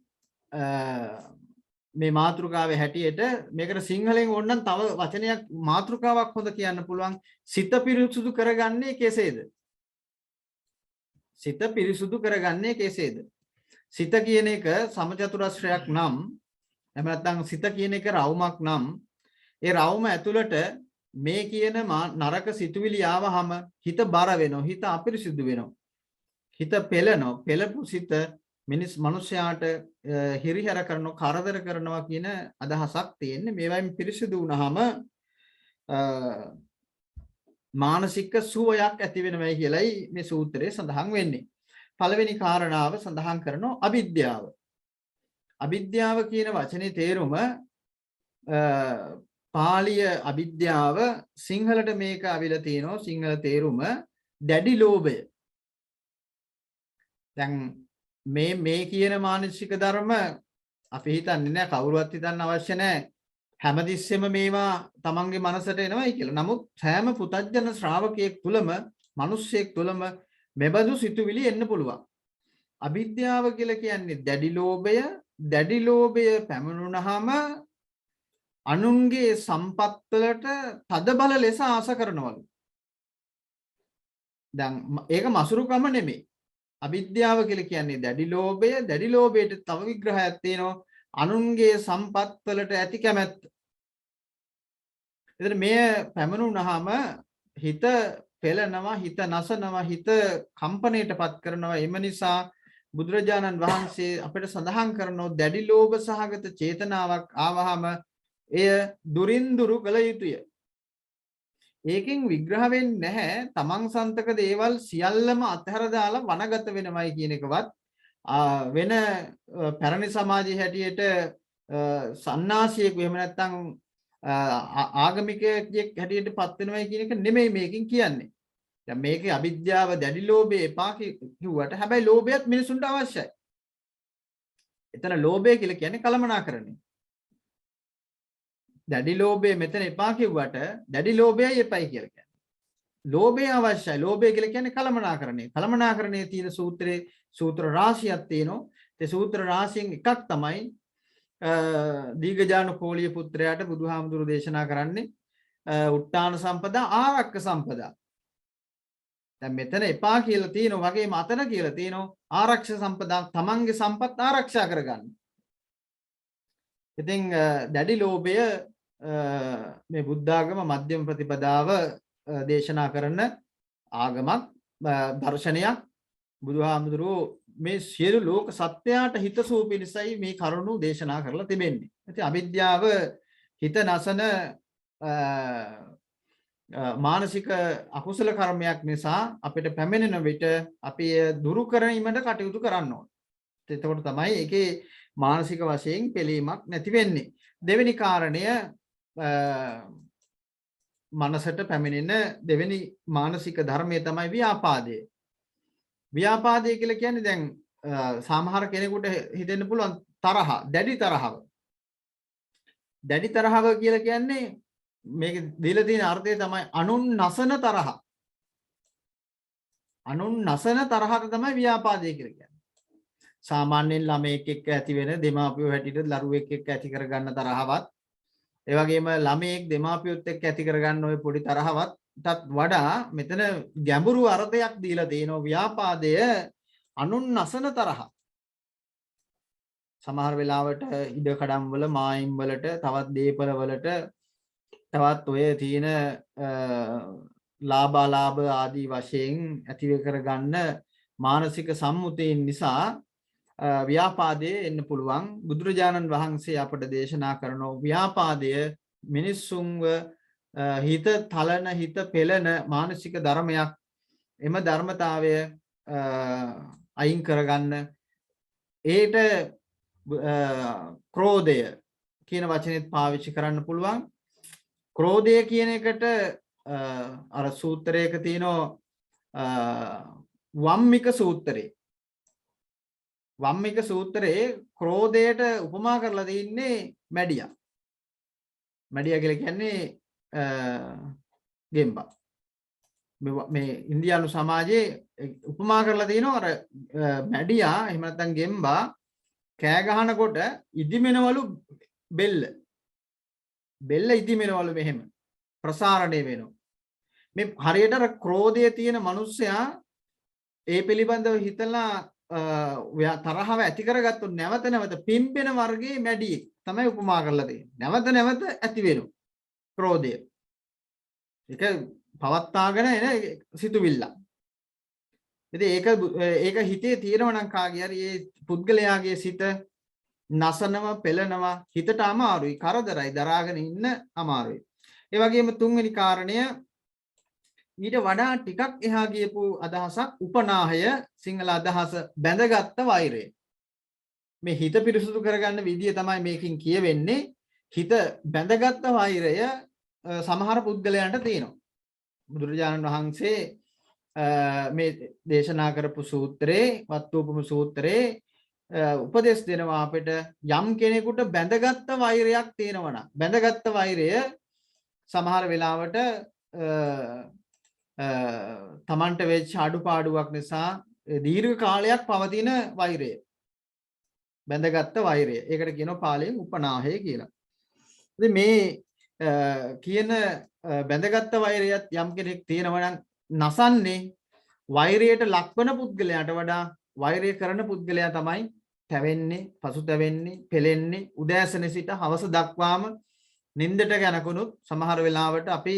මේ මාතෘකාවේ හැටියට මේකට සිංහලෙන් ඕනනම් තව වචනයක් මාතෘකාවක් හොඳ කියන්න පුළුවන්. සිත පිරිසුදු කරගන්නේ කෙසේද? සිත පිරිසුදු කරගන්නේ කෙසේද? සිත කියන එක සමචතුරස්‍රයක් නම් එහෙම නැත්නම් සිත කියන එක රවුමක් නම් ඒ රවුම ඇතුළට මේ කියන නරක සිතුවිලි ආවහම හිත බර වෙනවා. හිත අපිරිසුදු වෙනවා. හිත පෙළෙනවා. පෙළපු සිත මිනිස්යාට හිරිහැර කරනවා කරදර කරනවා කියන අදහසක් තියෙන්නේ. මේවයින් පිරිසිදු වුණාම මානසික සුවයක් ඇති වෙනවයි කියලයි මේ සූත්‍රයේ සඳහන් වෙන්නේ. පළවෙනි කාරණාව සඳහන් කරනවා අවිද්‍යාව. අවිද්‍යාව කියන වචනේ තේරුම පාලිය අවිද්‍යාව සිංහලට මේක අවිලා තියෙනවා. සිංහල තේරුම දැඩි ලෝභය. දැන් මේ කියන මානසික ධර්ම අපි හිතන්නේ නැහැ කවුරුවත් හිතන්න අවශ්‍ය නැහැ හැමතිස්සෙම මේවා තමන්ගේ මනසට එනවයි කියලා. නමුත් සෑම පුතඥ ශ්‍රාවකයෙක් තුලම මිනිස්සෙක් තුලම මෙබඳු සිතුවිලි එන්න පුළුවන්. අවිද්‍යාව කියලා කියන්නේ දැඩි ලෝභය පැමිණුනහම අනුන්ගේ සම්පත් වලට තද බල ලෙස ආස කරනවලු. දැන් ඒක මසුරුකම නෙමෙයි. අවිද්‍යාව කියලා කියන්නේ දැඩි ලෝභයට තව විග්‍රහයක් තියෙනවා. අනුන්ගේ සම්පත් වලට ඇති කැමැත්ත. එතන මේ පැමිණුනහම හිත පෙළනවා, හිත නසනවා, හිත කම්පණයටපත් කරනවා. එම නිසා බුදුරජාණන් වහන්සේ අපිට සඳහන් කරනවා දැඩි ලෝභ සහගත චේතනාවක් ආවහම එය දුරින් දුරු කළ යුතුය. ඒකෙන් විග්‍රහ වෙන්නේ නැහැ තමන් සන්තක දේවල් සියල්ලම අතහැර දාලා වනගත වෙනවයි කියන එකවත් වෙන පැරණි සමාජයේ හැටියට සන්නාසියෙක් එහෙම නැත්නම් ආගමිකයෙක් හැටියට පත් වෙනවයි කියන එක නෙමෙයි මේකෙන් කියන්නේ. දැන් මේකේ අවිද්‍යාව දැඩි ලෝභය එපා කිව්වට හැබැයි ලෝභයත් මිනිසුන්ට අවශ්‍යයි. එතන ලෝභය කියලා කියන්නේ කලමනාකරණය. දැඩි ලෝභය මෙතන එපා කිව්වට දැඩි ලෝභයයි එපයි කියලා කියන්නේ. ලෝභය අවශ්‍යයි. ලෝභය කියලා කියන්නේ කලමනාකරණය. කලමනාකරණයේ තියෙන සූත්‍ර රාශියක් තියෙනවා. ඒ සූත්‍ර රාශියෙන් එකක් තමයි දීඝජානුකෝලිය පුත්‍රයාට බුදුහාමුදුරු දේශනා කරන්නේ උට්ටාන සම්පදා ආරක්ක සම්පදා. දැන් මෙතන එපා කියලා තියෙනවා වගේම අතන කියලා තියෙනවා ආරක්ෂ සම්පදා තමන්ගේ සම්පත් ආරක්ෂා කරගන්න. ඉතින් දැඩි ලෝභය මේ බුද්ධාගම මධ්‍යම ප්‍රතිපදාව දේශනා කරන ආගමක් දර්ශනයක්. බුදුහාමුදුරුවෝ මේ සියලු ලෝක සත්‍යයට හිතසුව පිණිසයි මේ කරුණු දේශනා කරලා තිබෙන්නේ. ඉතින් අවිද්‍යාව හිත නසන මානසික අකුසල කර්මයක් නිසා අපිට පැමිණෙන විට අපි දුරු කරගීමට කටයුතු කරන්න ඕනේ. එතකොට තමයි ඒකේ මානසික වශයෙන් පිළීමක් නැති වෙන්නේ. දෙවෙනි කාරණය මනසට පැමිණෙන දෙවෙනි මානසික ධර්මය තමයි ව්‍යාපාදය. ව්‍යාපාදය කියලා කියන්නේ දැන් සමහර කෙනෙකුට හිතෙන්න පුළුවන් තරහ, දැඩි තරහව. දැඩි තරහව කියලා කියන්නේ මේක දීලා තියෙන අර්ථය තමයි අනුන් නසන තරහ. අනුන් නසන තරහට තමයි ව්‍යාපාදය කියලා කියන්නේ. සාමාන්‍යයෙන් ළමයෙක් එක්ක ඇති වෙන දෙමාපියෝ හැටියට දරුවෙක් එක්ක ඇති කරගන්න තරහවත්, ඒ වගේම ළමයෙක් දෙමාපියොත් එක්ක ඇති කරගන්න ওই පොඩි තරහවත්ටත් වඩා මෙතන ගැඹුරු අර්ථයක් දීලා තියෙනවා. ව්‍යාපාදය අනුන් නසන තරහ. සමහර වෙලාවට ඉඩකඩම් වල, මායිම් වලට, තවත් දීපල වලට, තවත් ඔය තියෙන ලාභාලාභ ආදී වශයෙන් ඇති කරගන්න මානසික සම්මුතියන් නිසා ව්‍යාපාදයේ එන්න පුළුවන්. බුදුරජාණන් වහන්සේ අපට දේශනා කරන ව්‍යාපාදය මිනිස්සුන්ව හිත තලන, හිත පෙළන මානසික ධර්මයක්. එම ධර්මතාවය අයින් කරගන්න ඒට ක්‍රෝධය කියන වචනේත් පාවිච්චි කරන්න පුළුවන්. ක්‍රෝධය කියන එකට අර සූත්‍රයක තියෙනවා වම්මික සූත්‍රේ. වම්මික සූත්‍රයේ ක්‍රෝධයට උපමා කරලා තින්නේ මැඩියා. මැඩියා කියලා කියන්නේ ගෙම්බා. මේ ඉන්දියානු සමාජයේ උපමා කරලා තිනවා අර මැඩියා එහෙම නැත්නම් ගෙම්බා කෑ ගහනකොට ඉදිමෙනවලු බෙල්ල. බෙල්ල ඉදිමෙනවලු මෙහෙම ප්‍රසාරණය වෙනවා. මේ හරියට අර ක්‍රෝධයේ තියෙන මිනිස්සයා ඒ පිළිබඳව හිතලා තරහව ඇති කරගත්තු නැවත නැවත පිම්බෙන වර්ගයේ මැඩියෙක් තමයි උපමා කරලා තියෙන්නේ. නැවත නැවත ඇති වෙනවා ක්‍රෝධය. ඒක පවත්වාගෙන එන සිතුවිල්ල. ඉතින් ඒක හිතේ තියෙනවා නම් කාගේ හරි ඒ පුද්ගලයාගේ සිත නසනව, පෙළනවා, හිතට අමාරුයි, කරදරයි, දරාගෙන ඉන්න අමාරුයි. ඒ වගේම තුන්වෙනි කාරණය ඊට වඩා ටිකක් එහා ගියපු අදහසක්, උපනාහය, සිංහල අදහස බැඳගත්ත වෛරය. මේ හිත පිරිසුදු කරගන්න විදිය තමයි මේකෙන් කියවෙන්නේ. හිත බැඳගත්ත වෛරය සමහර පුද්ගලයන්ට තියෙනවා. බුදුරජාණන් වහන්සේ මේ දේශනා කරපු සූත්‍රයේ, වත්තුපම සූත්‍රයේ උපදේශ දෙනවා අපිට යම් කෙනෙකුට බැඳගත්ත වෛරයක් තියෙනවා නම්, බැඳගත්ත වෛරය සමහර වෙලාවට තමන්ට වෙච්ච අඩුපාඩුවක් නිසා, දීර්ඝ කාලයක් පවතින වෛරය. බැඳගත්ත වෛරය. ඒකට කියනවා පාලියෙන් උපනාහය කියලා. ඉතින් මේ කියන බැඳගත්ත වෛරයත් යම් කෙනෙක් තියෙනවා නම් නසන්නේ වෛරයට ලක්වන පුද්ගලයාට වඩා වෛරය කරන පුද්ගලයා තමයි තැවෙන්නේ, පසුතැවෙන්නේ, පෙලෙන්නේ. උදෑසන සිට හවස දක්වාම නින්දට යනකොනුත් සමහර වෙලාවට අපි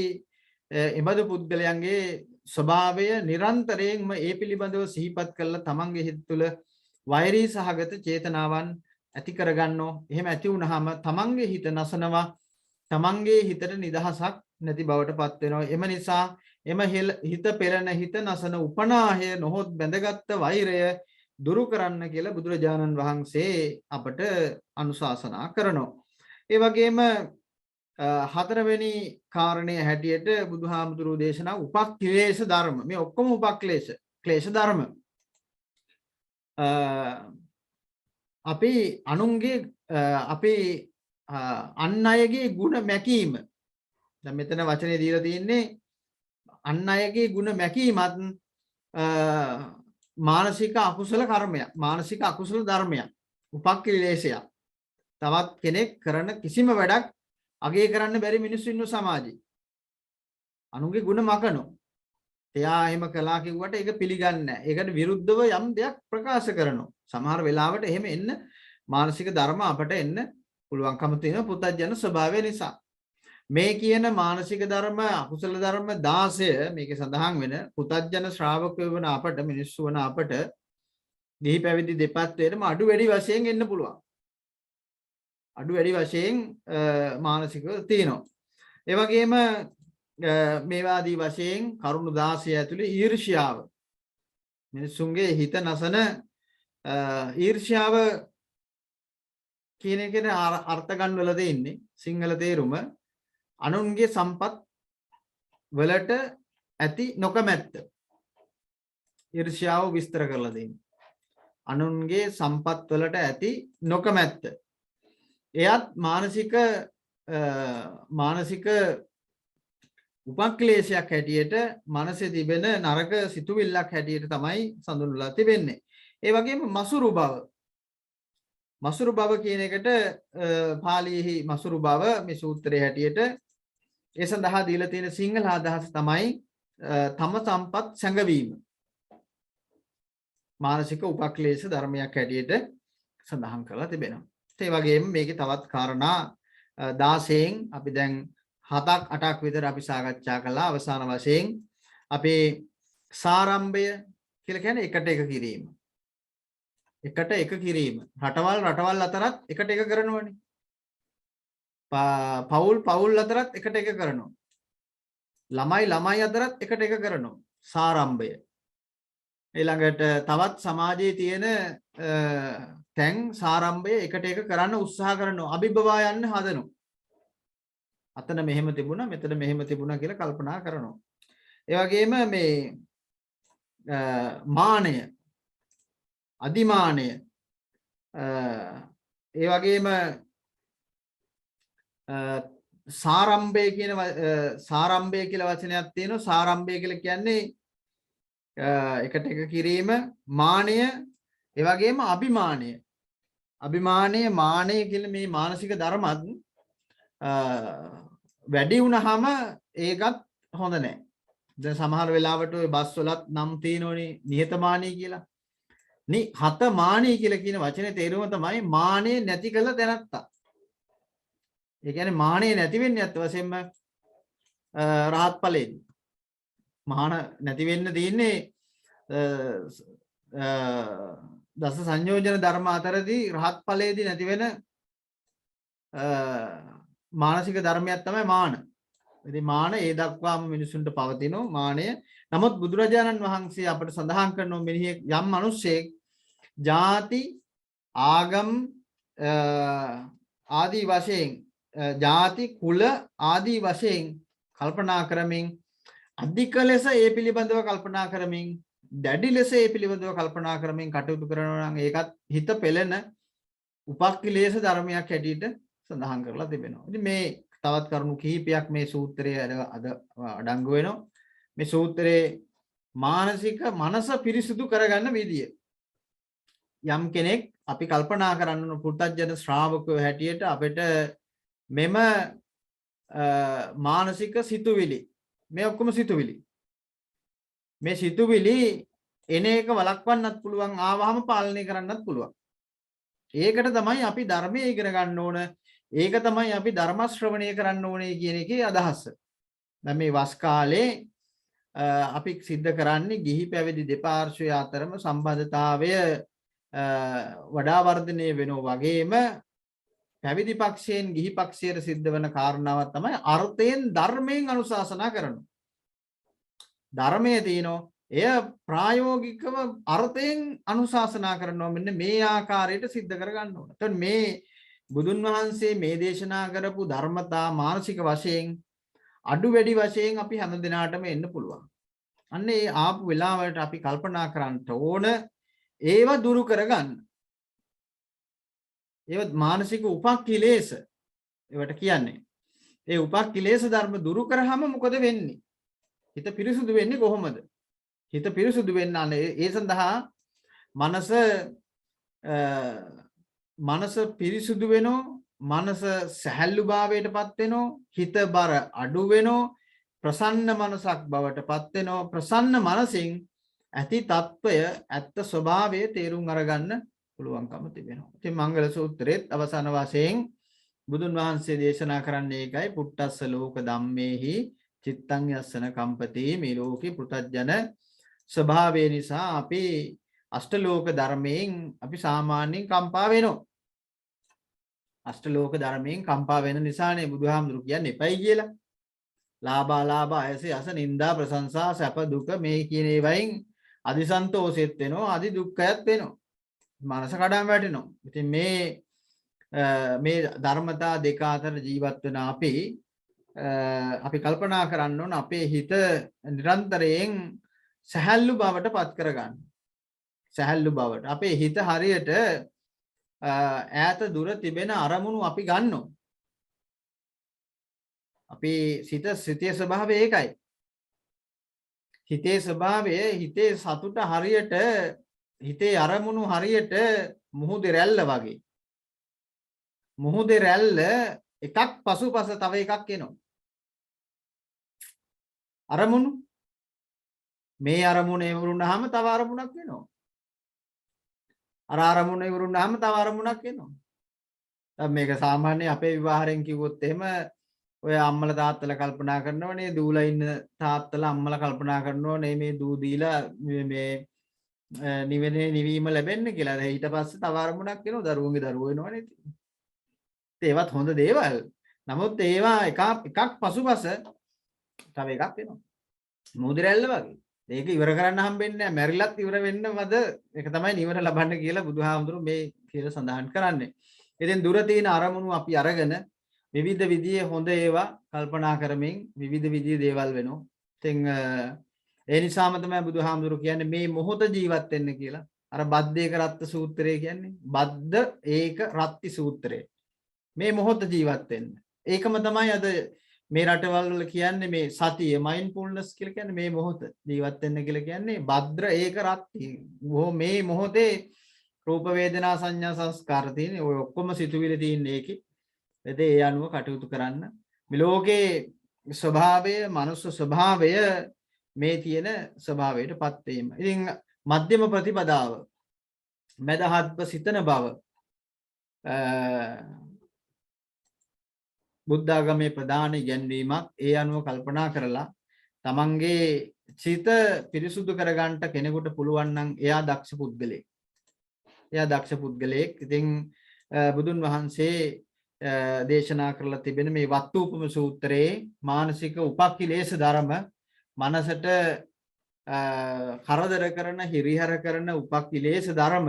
එබඳු පුද්ගලයන්ගේ ස්වභාවය නිරන්තරයෙන්ම ඒ පිළිබඳව සිහිපත් කරලා තමන්ගේ හිත තුළ වෛරී සහගත චේතනාවන් ඇති කරගන්නෝ. එහෙම ඇති වුනහම තමන්ගේ හිත නසනවා, තමන්ගේ හිතට නිදහසක් නැති බවට පත් වෙනවා. එම නිසා එම හිත පෙරණ හිත නසන උපනාහය නොහොත් බැඳගත් වෛරය දුරු කරන්න කියලා බුදුරජාණන් වහන්සේ අපට අනුශාසනා කරනවා. ඒ වගේම හතරවෙනි කාරණය හැටියට බුදුහාමුදුරුවෝ දේශනා උපක්ඛලේශ ධර්ම. මේ ඔක්කොම ක්ලේශ ධර්ම. අපි අනුන්ගේ අපි අන් අයගේ ಗುಣ මැකීම. දැන් මෙතන වචනේ දීලා තියෙන්නේ අන් අයගේ ಗುಣ මැකීමත් මානසික අකුසල කර්මයක්, මානසික අකුසල ධර්මයක්, උපක්ඛලේශයක්. තවත් කෙනෙක් කරන කිසිම වැඩක් අගය කරන්න බැරි මිනිස්සු ඉන්න සමාජයේ. අනුන්ගේ ಗುಣ මකනෝ. එයා එහෙම කළා කිව්වට ඒක පිළිගන්නේ නැහැ. ඒකට විරුද්ධව යම් දෙයක් ප්‍රකාශ කරනවා. සමහර වෙලාවට එහෙම එන්න මානසික ධර්ම අපට එන්න පුළුවන්කම තියෙන පුතත්ජන ස්වභාවය නිසා. මේ කියන මානසික ධර්ම, අකුසල ධර්ම 16 මේකේ සඳහන් වෙන පුතත්ජන ශ්‍රාවකයෝ වන අපට, මිනිස්සු වන අපට ගිහි පැවිදි දෙපැත්තේම අඩු වැඩි වශයෙන් එන්න පුළුවන්. අඩු වැඩි වශයෙන් මානසිකව තියෙනවා. ඒ වගේම මේවාදී වශයෙන් කරුණු 16 ඇතුලේ ඊර්ෂ්‍යාව, මිනිසුන්ගේ හිත නසන ඊර්ෂ්‍යාව කියන එකේ අර්ථ ගන්නවල දෙන්නේ සිංහල තේරුම අනුන්ගේ සම්පත් වලට ඇති නොකමැත්ත. ඊර්ෂ්‍යාව විස්තර කරලා දෙන්නේ. අනුන්ගේ සම්පත් වලට ඇති නොකමැත්ත. එයත් මානසික උපක්ලේශයක් හැටියට මනසේ තිබෙන නරක සිතුවිල්ලක් හැටියට තමයි සඳහන්වලා තිබෙන්නේ. ඒ වගේම මසුරු බව. මසුරු බව කියන එකට පාලියෙහි මසුරු බව මේ සූත්‍රයේ හැටියට ඒ සඳහා දීලා තියෙන සිංහල අදහස තමයි තම සම්පත් සැඟවීම. මානසික උපක්ලේශ ධර්මයක් හැටියට සඳහන් කරලා තිබෙනවා. ඒ වගේම මේකේ තවත් කාරණා 16න් අපි දැන් 7ක් 8ක් විතර අපි සාකච්ඡා කළා. අවසාන වශයෙන් අපේ සාරම්භය කියලා කියන්නේ එකට එක කිරීම. එකට එක කිරීම. රටවල් අතරත් එකට එක කරනවනේ. පවුල් අතරත් එකට එක කරනවා. ළමයි අතරත් එකට එක කරනවා. සාරම්භය. ඊළඟට තවත් සමාජයේ තියෙන තැන් සාරම්භය එකට එක කරන්න උත්සාහ කරනවා. අභිබවා යන්න හදනවා. අතන මෙහෙම තිබුණා, මෙතන මෙහෙම තිබුණා කියලා කල්පනා කරනවා. ඒ වගේම මේ මානය, අදිමානය, ඒ වගේම සාරම්භය කියලා වචනයක් තියෙනවා. සාරම්භය කියලා කියන්නේ එකට එක කිරීම, මානය, ඒ වගේම අභිමානය. මානය කියලා මේ මානසික ධර්මත් වැඩි වුණාම ඒකත් හොඳ නැහැ. දැන් සමහර වෙලාවට ඔය බස් වලත් නම් තියෙනෝනේ නිහතමානී කියලා. හතමානී කියලා කියන වචනේ තේරුම තමයි මානෙ නැති කළ දැනත්තා. ඒ කියන්නේ මානෙ නැති වෙන්නේ අත් වශයෙන්ම රහත් ඵලෙදී. මාන නැති වෙන්න තියෙන්නේ දස සංයෝජන ධර්ම අතරදී රහත් ඵලයේදී නැති වෙන මානසික ධර්මයක් තමයි මාන. ඉතින් මාන ඒ දක්වාම මිනිසුන්ට පවතිනවා මානය. නමුත් බුදුරජාණන් වහන්සේ අපට සඳහන් කරනවා මෙහි යම් මිනිසෙක් ಜಾති ආගම් ආදී වශයෙන් ಜಾති කුල ආදී වශයෙන් කල්පනා කරමින් අධික ලෙස ඒ පිළිබඳව කල්පනා කරමින් දැඩි ලෙස ඒ පිළිබඳව කල්පනා කරමින් කටයුතු කරනවා නම් ඒකත් හිත පෙළෙන උපක්ඛලේශ ධර්මයක් හැටියට සඳහන් කරලා තිබෙනවා. ඉතින් මේ තවත් කරුණු කිහිපයක් මේ සූත්‍රයේ අද අඩංගු වෙනවා. මේ සූත්‍රයේ මානසික මනස පිරිසුදු කරගන්න විදිය. යම් කෙනෙක් අපි කල්පනා කරන්න පුත්තජන ශ්‍රාවකයෝ හැටියට අපිට මෙම මානසික සිතුවිලි මේ ඔක්කොම සිතුවිලි මේ සිතුවිලි එන එක වළක්වන්නත් පුළුවන් ආවහම පාලනය කරන්නත් පුළුවන්. ඒකට තමයි අපි ධර්මයේ ඉගෙන ගන්න ඕන. ඒක තමයි අපි ධර්ම ශ්‍රවණය කරන්න ඕනේ කියන එකේ අදහස. දැන් මේ වස් කාලේ අපි සිද්ධ කරන්නේ ගිහි පැවිදි දෙපාර්ශ්වය අතරම සම්බන්ධතාවය වඩා වර්ධනය වෙනවා වගේම පැවිදි පක්ෂයෙන් ගිහි පක්ෂයට සිද්ධ වෙන කාරණාවක් තමයි අර්ථයෙන් ධර්මයෙන් අනුශාසනා කරනවා. ධර්මයේ තියෙනවා එය ප්‍රායෝගිකව අර්ථයෙන් අනුශාසනා කරනවා මෙන්න මේ ආකාරයට සිද්ධ කර ගන්න ඕන. එතකොට මේ බුදුන් වහන්සේ මේ දේශනා කරපු ධර්මතා මානසික වශයෙන් අඩු වැඩි වශයෙන් අපි හැම දිනාටම එන්න පුළුවන්. අන්න ඒ ආපු වෙලාවට අපි කල්පනා කරන්න ඕන ඒව දුරු කරගන්න. ඒව මානසික උපක්ඛිලේශ ඒවට කියන්නේ. ඒ උපක්ඛිලේශ ධර්ම දුරු කරාම මොකද වෙන්නේ? හිත පිරිසුදු වෙන්නේ කොහොමද? හිත පිරිසුදු වෙන්න ඒ සඳහා මනස පිරිසුදු වෙනෝ, මනස සැහැල්ලු භාවයටපත් වෙනෝ, හිත බර අඩු වෙනෝ, ප්‍රසන්න මනසක් බවට පත් වෙනෝ. ප්‍රසන්න මනසින් ඇති తত্ত্বය ඇත්ත ස්වභාවය තේරුම් අරගන්න පුළුවන්කම තිබෙනවා. ඉතින් මංගල සූත්‍රයේත් අවසාන වශයෙන් බුදුන් වහන්සේ දේශනා කරන්නේ ඒකයි. පුට්ටස්ස ලෝක ධම්මේහි චිත්තං යස්සන කම්පති. මේ ලෝකේ පෘථජන ස්වභාවය නිසා අපි අෂ්ටලෝක ධර්මයෙන් අපි සාමාන්‍යයෙන් කම්පා වෙනවා. අෂ්ටලෝක ධර්මයෙන් කම්පා වෙන නිසානේ බුදුහාමුදුරු කියන්නේ එපයි කියලා. ලාභාලාභ අයස යස නින්දා ප්‍රශංසා සැප දුක මේ කියන ඒවායින් අදිසන්තෝෂෙත් වෙනවා, අදි දුක්ඛයත් වෙනවා. මනස කඩම් වැටෙනවා. ඉතින් මේ ධර්මතා දෙක අතර ජීවත් වෙන අපි කල්පනා කරන්න ඕන අපේ හිත නිරන්තරයෙන් සැහැල්ලු බවට පත් කරගන්න. සැහැල්ලු බවට. අපේ හිත හරියට ඈත දුර තිබෙන අරමුණු අපි ගන්නවා. අපි සිතේ ස්වභාවය ඒකයි. හිතේ ස්වභාවය හිතේ සතුට හරියට හිතේ අරමුණු හරියට මුහුදේ රැල්ල වගේ. මුහුදේ රැල්ල එකක් පසුපස තව එකක් එනවා. අරමුණු මේ අරමුණ ඉවරුනහම තව අරමුණක් වෙනවා. අර අරමුණ ඉවරුනහම තව අරමුණක් එනවා. දැන් මේක සාමාන්‍ය අපේ විවාහයෙන් කිව්වොත් එහෙම ඔය අම්මලා තාත්තලා කල්පනා කරනවනේ දූලා ඉන්න තාත්තලා අම්මලා කල්පනා කරනවනේ මේ දූ දීලා මේ නිවීම ලැබෙන්නේ කියලා. ඊට පස්සේ තව අරමුණක් එනවා දරුවන්ගේ දරුවෝ වෙනවනේ. ඒවත් හොඳ දේවල්. නමුත් ඒවා එකක් පසුපස තව එකක් එනවා. මුදිරැල්ල වගේ. ඒක ඉවර කරන්න හම්බෙන්නේ නැහැ. මැරිලත් ඉවර වෙන්නමද ඒක තමයි නිවන ලබන්න කියලා බුදුහාමුදුරු මේ කියලා සඳහන් කරන්නේ. ඉතින් දුර තියෙන අරමුණු අපි අරගෙන විවිධ විදිහේ හොඳ ඒවා කල්පනා කරමින් විවිධ විදිහේ දේවල් වෙනවා. ඉතින් ඒ නිසාම තමයි බුදුහාමුදුරු කියන්නේ මේ මොහොත ජීවත් වෙන්න කියලා. අර බද්දේක රත්ත සූත්‍රය කියන්නේ බද්ද ඒක රත්ති සූත්‍රය. මේ මොහොත ජීවත් වෙන්න. ඒකම තමයි අද මේ රටවල් වල කියන්නේ මේ සතිය මයින්ඩ්ෆුල්නස් කියලා කියන්නේ මේ මොහොත ජීවත් වෙන්න කියලා කියන්නේ භද්‍ර ඒක රත්ති. මේ මොහොතේ රූප වේදනා සංඥා සංස්කාර තියෙන ඔය ඔක්කොම සිතුවිලි තියෙන එකේ ඒ අනුව කටයුතු කරන්න. මේ ලෝකේ ස්වභාවය මනුස්ස ස්වභාවය මේ තියෙන ස්වභාවයටපත් වීම. ඉතින් මධ්‍යම ප්‍රතිපදාව මදහත්ව සිතන බව බුද්ධාගමේ ප්‍රධාන ඉගැන්වීමක්. ඒ අනුව කල්පනා කරලා තමන්ගේ සිත පිරිසුදු කරගන්නට කෙනෙකුට පුළුවන් නම් එයා දක්ෂ පුද්ගලෙක්. ඉතින් බුදුන් වහන්සේ දේශනා කරලා තිබෙන මේ වත්තුපම සූත්‍රයේ මානසික උපක්ඛිලේශ ධර්ම මනසට කරදර කරන හිරිහැර කරන උපක්ඛිලේශ ධර්ම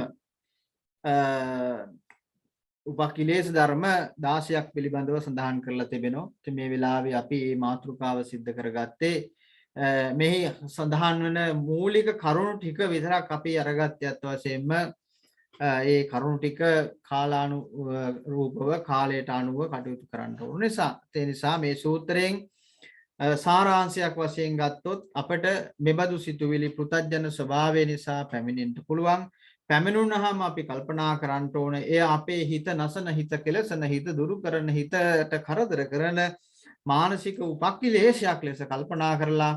16ක් පිළිබඳව සඳහන් කරලා තිබෙනවා. ඉතින් මේ වෙලාවේ අපි මේ මාතෘකාව සිද්ධ කරගත්තේ මෙහි සඳහන් වෙන මූලික කරුණු ටික විතරක් අපි අරගත්තත් වශයෙන්ම ඒ කරුණු ටික කාලානුරූපව කාලයට අනුව කටයුතු කරන්න ඕන නිසා ඒ නිසා මේ සූත්‍රයෙන් සාරාංශයක් වශයෙන් ගත්තොත් අපට මෙබඳු සිතුවිලි පෘථග්ජන ස්වභාවය නිසා පැමිණෙන්න පුළුවන්. පැමිණුණාම අපි කල්පනා කරන්න ඕන එය අපේ හිත නසන හිත කෙලසන හිත දුරු කරන හිතට කරදර කරන මානසික උපක්ඛිලේශයක් ලෙස කල්පනා කරලා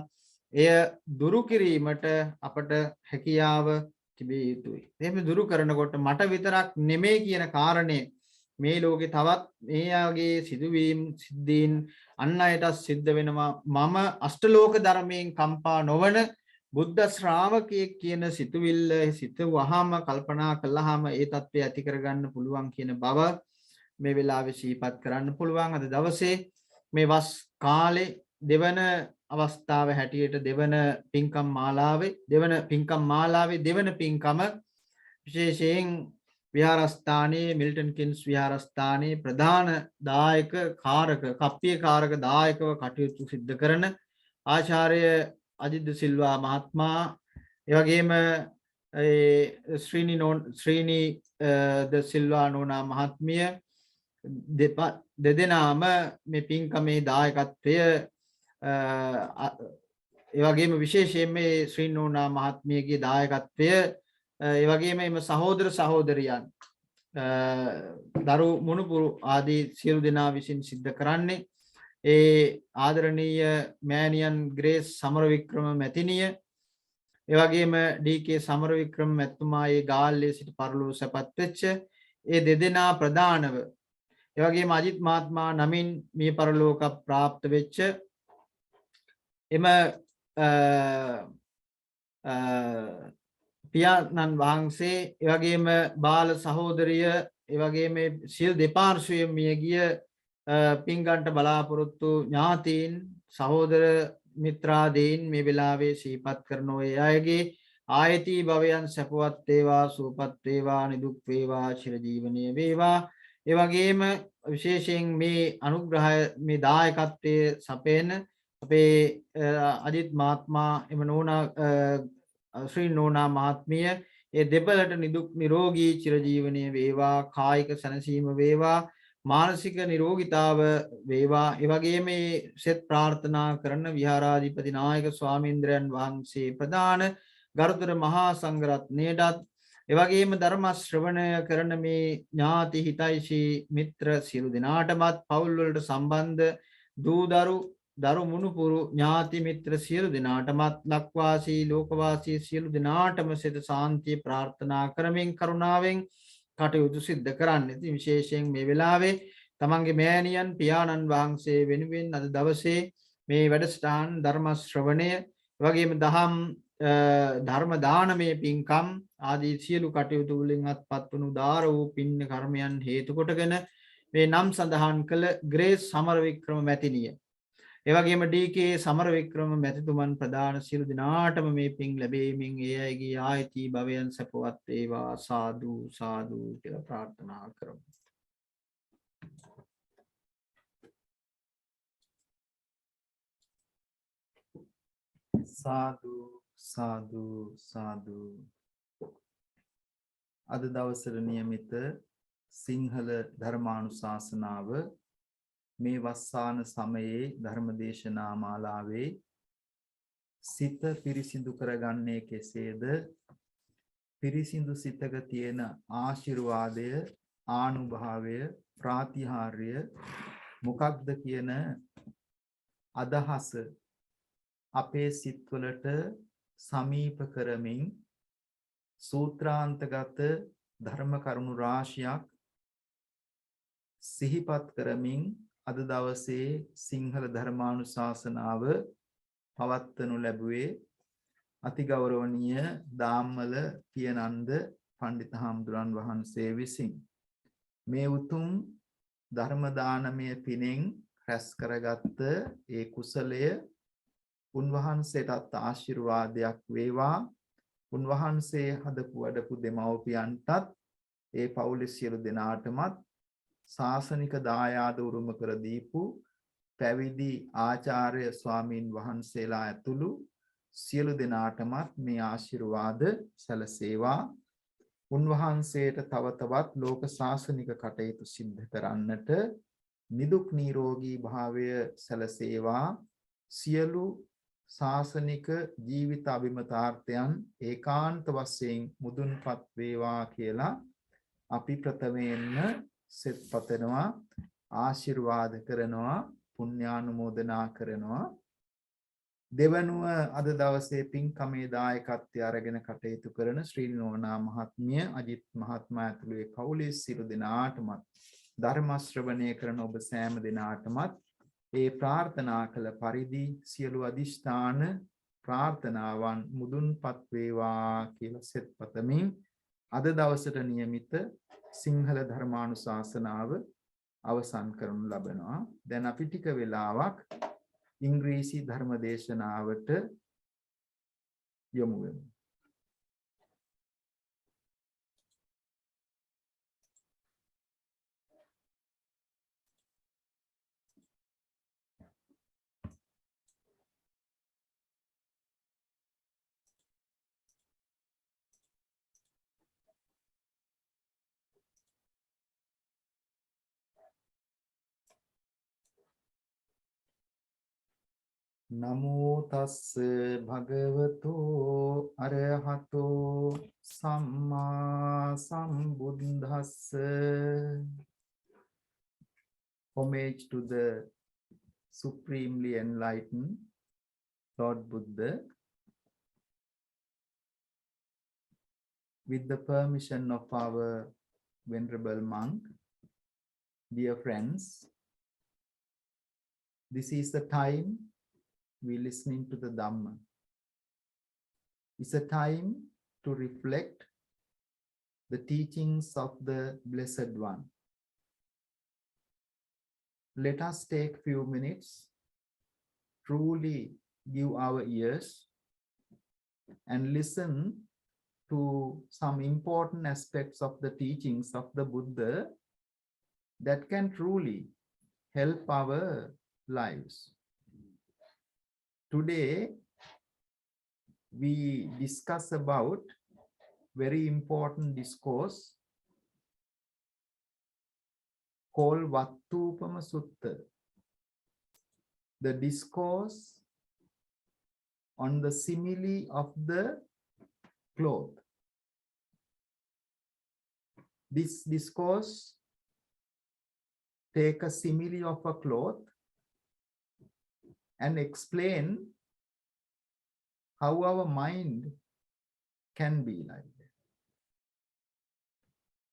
එය දුරු කිරීමට අපට හැකියාව තිබිය යුතුයි. එහෙම දුරු කරනකොට මට විතරක් නෙමෙයි කියන කාරණේ මේ ලෝකේ තවත් මේ ආගේ සිදුවීම් සිද්ධීන් අන් අයට සිද්ධ වෙනවා. මම අෂ්ටලෝක ධර්මයෙන් කම්පා නොවන බුද්ධ ශ්‍රාවකයෙක් කියන සිතුවිල්ල සිතුවහම කල්පනා කළාම ඒ தත්ත්වය ඇති කරගන්න පුළුවන් කියන බව මේ වෙලාවේ සිහිපත් කරන්න පුළුවන්. අද දවසේ මේ වස් කාලේ දෙවන අවස්ථාව හැටියට දෙවන පින්කම් මාලාවේ දෙවන පින්කම විශේෂයෙන් විහාරස්ථානයේ මිල්ටන් කින්ස් විහාරස්ථානයේ ප්‍රධාන දායක කාරක කප්පිය කාරක දායකව කටයුතු සිද්ධ කරන ආචාර්ය අජිත් ද සිල්වා මහත්මයා එවැගේම ශ්‍රීනි ද සිල්වා නෝනා මහත්මිය දෙදෙනාම මේ පින්කමේ දායකත්වය එවැගේම විශේෂයෙන් මේ ශ්‍රී නෝනා මහත්මියගේ දායකත්වය එවැගේම එම සහෝදර සහෝදරියන් දරු මුණුපුරු ආදී සියලු දෙනා විසින් සිද්ධ කරන්නේ ඒ ආදරණීය මෑණියන් ග්‍රේස් සමරවික්‍රම මැතිණිය එවැගේම ඩී.කේ. සමරවික්‍රම මැතිතුමාගේ ගාල්ලේ සිට පරලෝව සැපත් වෙච්ච ඒ දෙදෙනා ප්‍රධානව එවැගේම අජිත් මහත්මයා නමින් මිය පරලෝක ප්‍රාප්ත වෙච්ච එම පියාණන් වහන්සේ එවැගේම බාල සහෝදරිය එවැගේම සියලු දෙපාර්ශ්වයෙන් මියගිය පින්ගන්ට බලාපොරොත්තු ඥාතීන් සහෝදර මිත්‍රාදීන් මේ වෙලාවේ සිහිපත් කරන ඔය අයගේ ආයති භවයන් සැපවත් වේවා සුවපත් වේවා නිදුක් වේවා චිරජීවනීය වේවා. ඒ වගේම විශේෂයෙන් මේ අනුග්‍රහය මේ දායකත්වයේ සපයන අපේ අජිත් මහත්මයා එම නෝනා ශ්‍රී නෝනා මහත්මිය ඒ දෙපළට නිදුක් නිරෝගී චිරජීවනීය වේවා කායික සැනසීම වේවා මානසික නිරෝගීතාව වේවා. ඒ වගේම මේ සෙත් ප්‍රාර්ථනා කරන විහාරාධිපති නායක ස්වාමීන්ද්‍රයන් වහන්සේ ප්‍රදාන ගරුතර මහා සංඝරත්නයටත් ඒ වගේම ධර්ම ශ්‍රවණය කරන මේ ඥාති හිතයිෂී මිත්‍ර සියලු දෙනාටමත් පවුල් වලට සම්බන්ධ දූ දරු මුණුපුරු ඥාති මිත්‍ර සියලු දෙනාටමත් ලක්වාසී ලෝකවාසී සියලු දෙනාටම සිත සාන්තිය ප්‍රාර්ථනා කරමින් කරුණාවෙන් කටයුතු සිද්ධ කරන්න. ඉතින් විශේෂයෙන් මේ වෙලාවේ තමන්ගේ මෑණියන් පියාණන් වහන්සේ වෙනුවෙන් අද දවසේ මේ වැඩසටහන් ධර්ම ශ්‍රවණය වගේම ධර්ම දානමය පින්කම් ආදී සියලු කටයුතු වලින් අත්පත් වුණු දාර වූ පින්න කර්මයන් හේතු කොටගෙන මේ නම් සඳහන් කළ ග්‍රේස් සමරවික්‍රම මැතිණිය එවැගේම ඩී.කේ. සමරවික්‍රම මැතිතුමන් ප්‍රදාන සියලු දෙනාටම මේ පින් ලැබෙමින් ඒ අයගේ ආයති භවයන් සපවත් වේවා සාදු සාදු කියලා ප්‍රාර්ථනා කරමු. සාදු සාදු සාදු. අද දවසට නියමිත සිංහල ධර්මානුශාසනාව මේ වස්සාන සමයේ ධර්මදේශනා මාලාවේ සිත පිරිසිදු කරගන්නේ කෙසේද, පිරිසිදු සිතක තියෙන ආශිර්වාදය ආනුභාවය ප්‍රාතිහාර්ය මොකක්ද කියන අදහස අපේ සිත්වලට සමීප කරමින් සූත්‍රාන්තගත ධර්ම කරුණු රාශියක් සිහිපත් කරමින් අද දවසේ සිංහල ධර්මානුශාසනාව පවත්වනු ලැබුවේ අතිගෞරවනීය දාම්මල පියනන්ද පණ්ඩිත හාමුදුරන් වහන්සේ විසින්. මේ උතුම් ධර්ම දානමය පිනෙන් රැස් කරගත්ත ඒ කුසලය උන්වහන්සේටත් ආශිර්වාදයක් වේවා. උන්වහන්සේ හදපු වඩපු දෙමව්පියන්ටත් ඒ පවුලේ සියලු දෙනාටමත් ශාසනික දායාද උරුම කර දීපු පැවිදි ආචාර්ය ස්වාමින් වහන්සේලා ඇතුළු සියලු දෙනාටමත් මේ ආශිර්වාද සැලසේවා. උන්වහන්සේට තව තවත් ලෝක ශාසනික කටයුතු සිද්ධ කරන්නට නිදුක් නිරෝගී භාවය සැලසේවා. සියලු ශාසනික ජීවිත අභිමතාර්ථයන් ඒකාන්ත වශයෙන් මුදුන්පත් වේවා කියලා අපි ප්‍රථමයෙන්ම සෙත් පතනවා, ආශිර්වාද කරනවා, පුණ්‍යානුමෝදනා කරනවා. දෙවනුව අද දවසේ පින්කමේ දායකත්වය අරගෙන කටයුතු කරන ශ්‍රී නෝනා මහත්මිය, අජිත් මහත්මයා ඇතුළු ඒ පවුලේ සියලු දෙනාටමත් ධර්ම ශ්‍රවණය කරන ඔබ සෑම දෙනාටමත් ඒ ප්‍රාර්ථනා කළ පරිදි සියලු අදිෂ්ඨාන ප්‍රාර්ථනාවන් මුදුන්පත් වේවා කියලා සෙත් පතමින් අද දවසට නියමිත සිංහල ධර්මානුශාසනාව අවසන් කරනු ලබනවා. දැන් අපි ටික වෙලාවක් ඉංග්‍රීසි ධර්ම දේශනාවට යොමු වෙමු. නමෝ තස්ස භගවතෝ අරහතෝ සම්මා සම්බුද්දස්ස. Homage to the supremely enlightened Lord Buddha. With the permission of our Venerable Monk, dear friends, this is the time we listening to the Dhamma. It's a time to reflect the teachings of the Blessed One. Let us take few minutes, truly give our ears and listen to some important aspects of the teachings of the Buddha that can truly help our lives. Today, we discuss about very important discourse called Vatthupama Sutta, the discourse on the simile of the cloth. This discourse take a simile of a cloth and explain how our mind can be like that.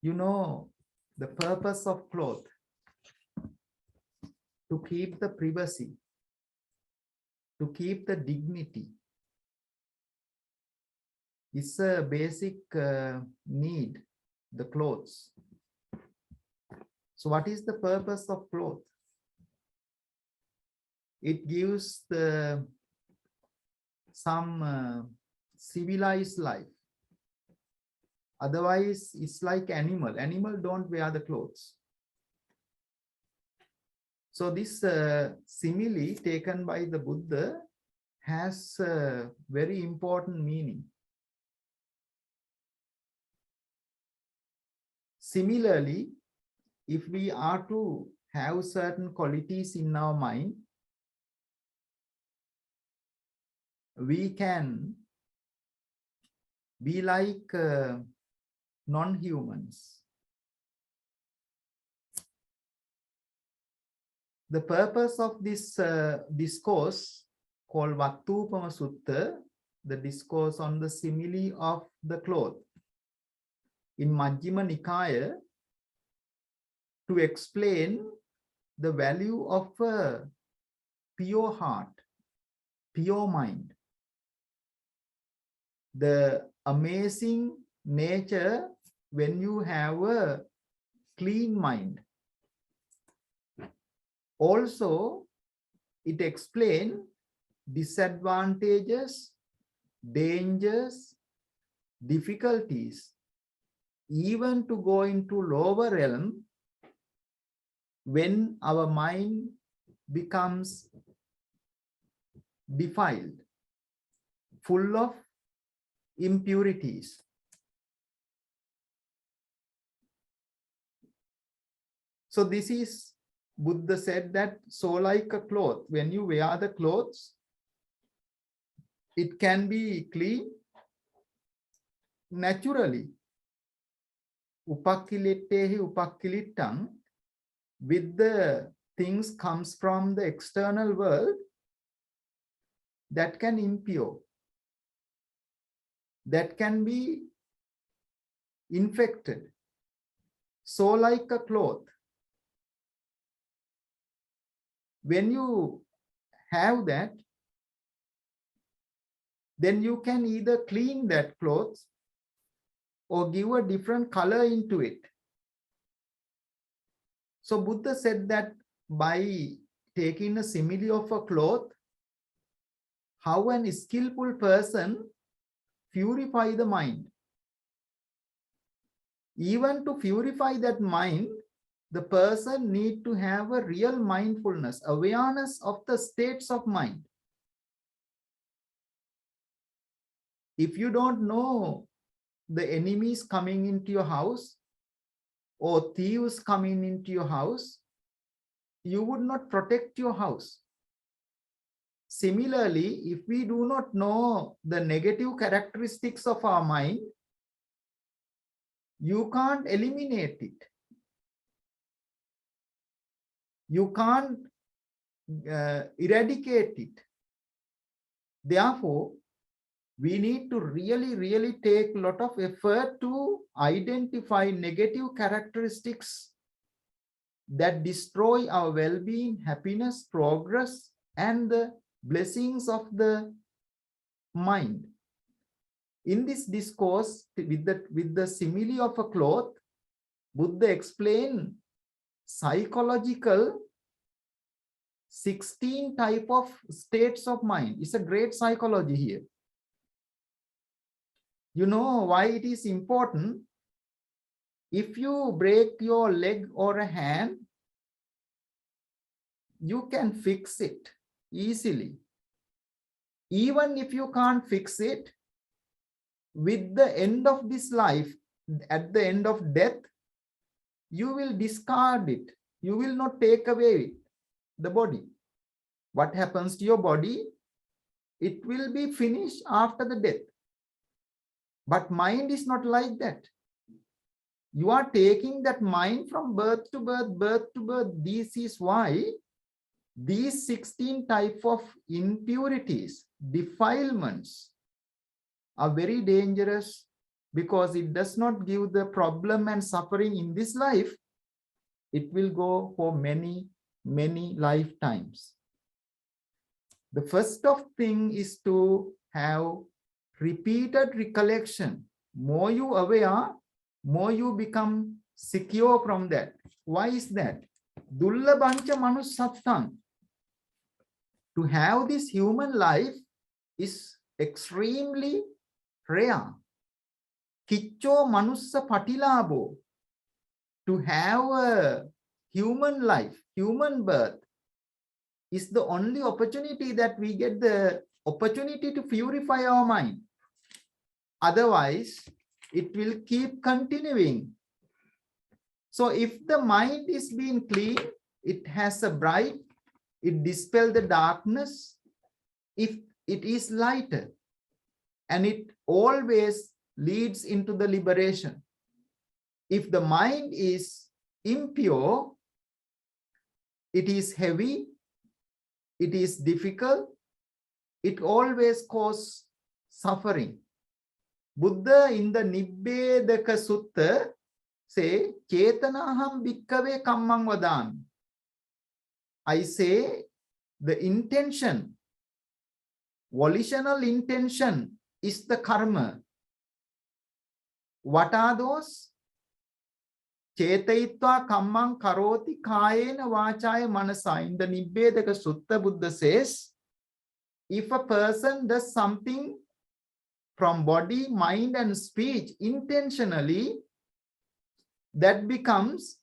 You know, the purpose of cloth, to keep the privacy, to keep the dignity, is a basic need, the clothes. So what is the purpose of cloth? It gives some civilized life. Otherwise, it's like animal. Animal don't wear the clothes. So this simile taken by the Buddha has a very important meaning. Similarly, if we are to have certain qualities in our mind, we can be like non-humans. The purpose of this discourse called Vatthupama Sutta, the discourse on the simile of the cloth, in Majjhima Nikaya, to explain the value of a pure heart, pure mind, the amazing nature when you have a clean mind. Also, it explains disadvantages, dangers, difficulties, even to go into lower realm when our mind becomes defiled, full of impurities. So this is Buddha said that so like a cloth, when you wear the clothes, it can be clean naturally. Upakilittehi upakilittang, with the things comes from the external world that can impure, that can be infected. So like a cloth, when you have that, then you can either clean that cloth or give a different color into it. So Buddha said that by taking a simile of a cloth, how an skillful person purify the mind. Even to purify that mind, the person need to have a real mindfulness, awareness of the states of mind. If you don't know the enemies coming into your house or thieves coming into your house, you would not protect your house. Similarly, if we do not know the negative characteristics of our mind, you can't eliminate it. You can't eradicate it. Therefore, we need to really take a lot of effort to identify negative characteristics that destroy our well-being, happiness, progress, and the blessings of the mind. In this discourse, with the simile of a cloth, Buddha explained psychological 16 type of states of mind. It's a great psychology here. You know why it is important? If you break your leg or a hand, you can fix it easily. Even if you can't fix it, with the end of this life, at the end of death, you will discard it. You will not take away the body. What happens to your body? It will be finished after the death. But mind is not like that. You are taking that mind from birth to birth, birth to birth. This is why these 16 types of impurities, defilements, are very dangerous, because it does not give the problem and suffering in this life. It will go for many lifetimes. The first of thing is to have repeated recollection. More you aware, more you become secure from that. Why is that? Dullabancha manussatthang. To have this human life is extremely rare. Kiccho manussa patilabo. To have a human life, human birth, is the only opportunity that we get, the opportunity to purify our mind. Otherwise, it will keep continuing. So if the mind is being clean, it has a bright, it dispels the darkness. If it is lighter, and it always leads into the liberation. If the mind is impure, it is heavy, it is difficult, it always causes suffering. Buddha in the Nibbedaka Sutta say, Chetanaham bhikkave kammang vadami. I say the intention, volitional intention is the karma. What are those? Chetayitva kammang karoti kayena vachaya manasa. In the Nibbedaka Sutta, Buddha says, if a person does something from body, mind, and speech intentionally, that becomes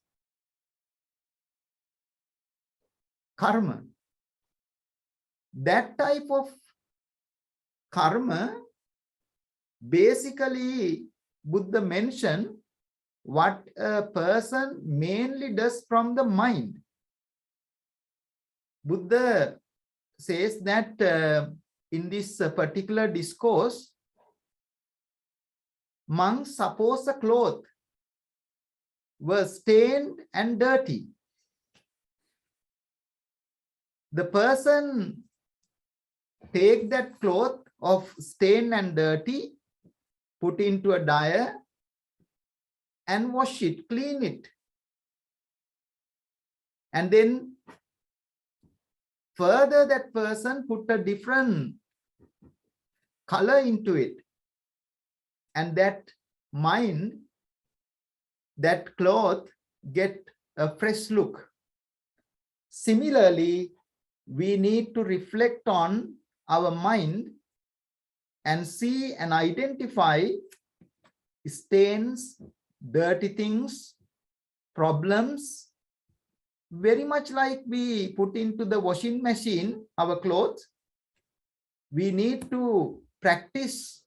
karma. That type of karma, basically, Buddha mentioned what a person mainly does from the mind. Buddha says that in this particular discourse, monks, suppose a cloth was stained and dirty. The person take that cloth of stained and dirty, put into a dryer and wash it, clean it. And then further that person put a different color into it. And that mind, that cloth get a fresh look. Similarly, we need to reflect on our mind and see and identify stains, dirty things, problems, very much like we put into the washing machine our clothes. We need to practice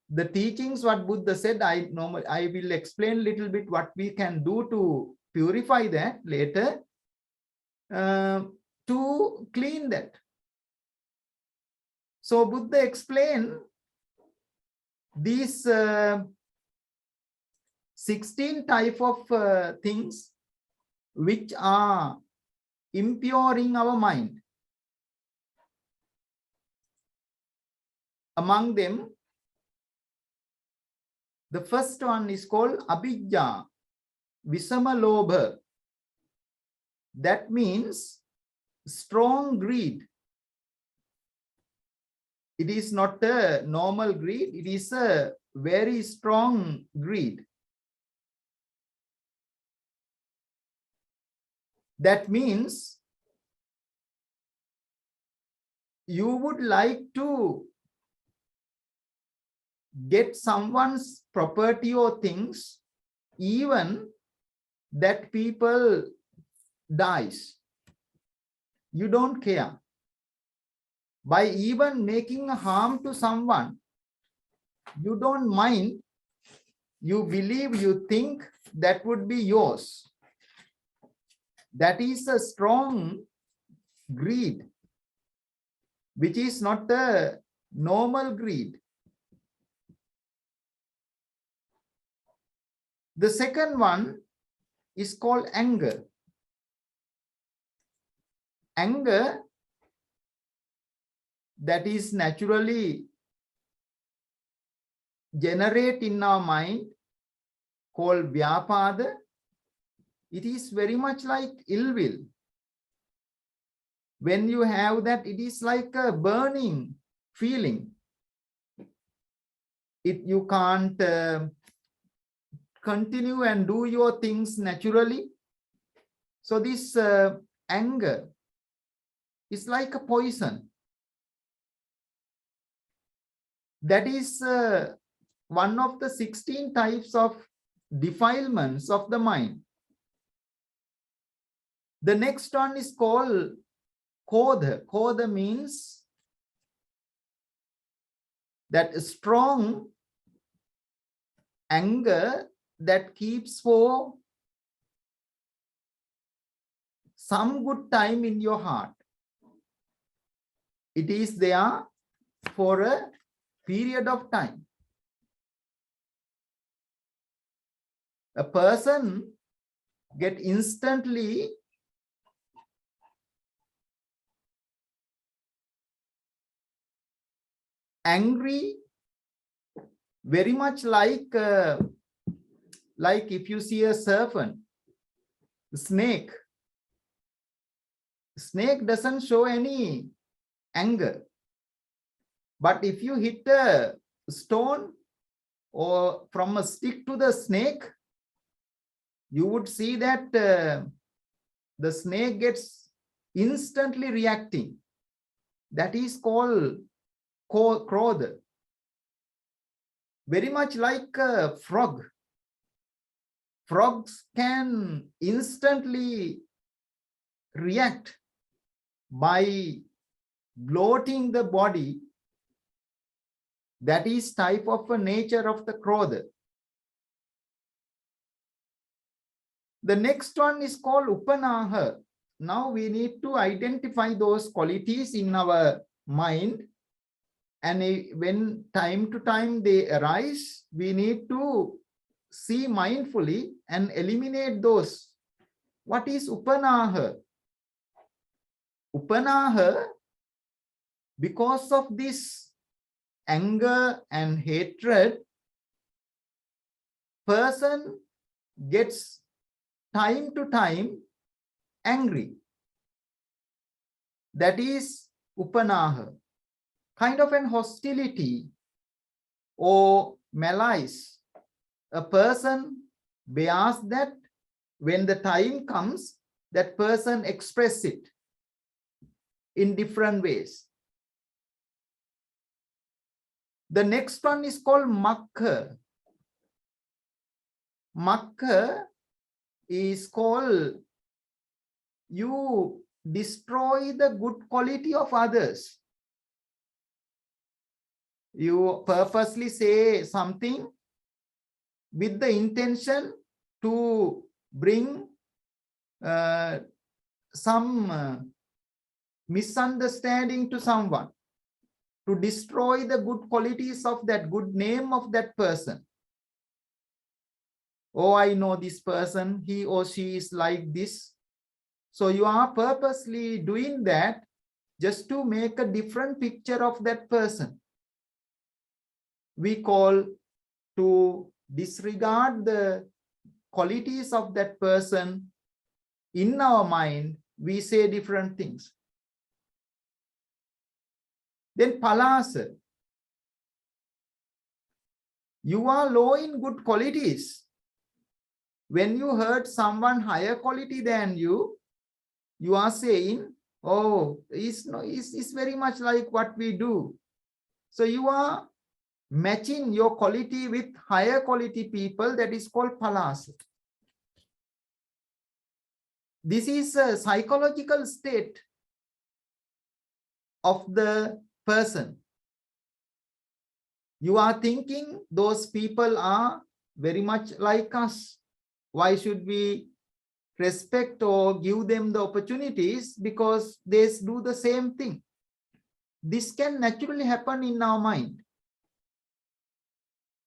the teachings what Buddha said. I will explain a little bit what we can do to purify that later, to clean that. So Buddha explained these 16 type of things which are impuring our mind. Among them, the first one is called abhijja, visama lobha. That means strong greed. It is not a normal greed, it is a very strong greed. That means you would like to get someone's property or things, even that people dies. You don't care. By even making harm to someone, you don't mind. You believe, you think that would be yours. That is a strong greed, which is not a normal greed. The second one is called anger. Anger, that is naturally generate in our mind, called vyapada. It is very much like ill will. When you have that, it is like a burning feeling. You can't continue and do your things naturally. So this anger is like a poison. That is one of the 16 types of defilements of the mind. The next one is called krodha. Krodha means that strong anger that keeps for some good time in your heart. It is there for a period of time. A person get instantly angry, very much like if you see a serpent, snake. Snake doesn't show any anger. But if you hit a stone or from a stick to the snake, you would see that the snake gets instantly reacting. That is called krodha. Very much like a frog. Frogs can instantly react by bloating the body. That is type of a nature of the krodha. The next one is called upanaha. now we need to identify those qualities in our mind, and when time to time they arise, we need to see mindfully and eliminate those. What is upanaha? Upanaha, because of this anger and hatred, person gets time to time angry. That is upanaha, kind of an hostility or malice. A person bears that when the time comes, that person expresses it in different ways. The next one is called makha. Makha is called you destroy the good quality of others. You purposely say something with the intention to bring some misunderstanding to someone, to destroy the good qualities of that, good name of that person. Oh, I know this person, he or she is like this. So you are purposely doing that just to make a different picture of that person. We call to disregard the qualities of that person. In our mind, we say different things. Then palasa. You are low in good qualities. When you hurt someone higher quality than you, you are saying, oh, it's very much like what we do. So you are matching your quality with higher quality people. That is called palasa. This is a psychological state of the person. You are thinking those people are very much like us. Why should we respect or give them the opportunities? Because they do the same thing. This can naturally happen in our mind.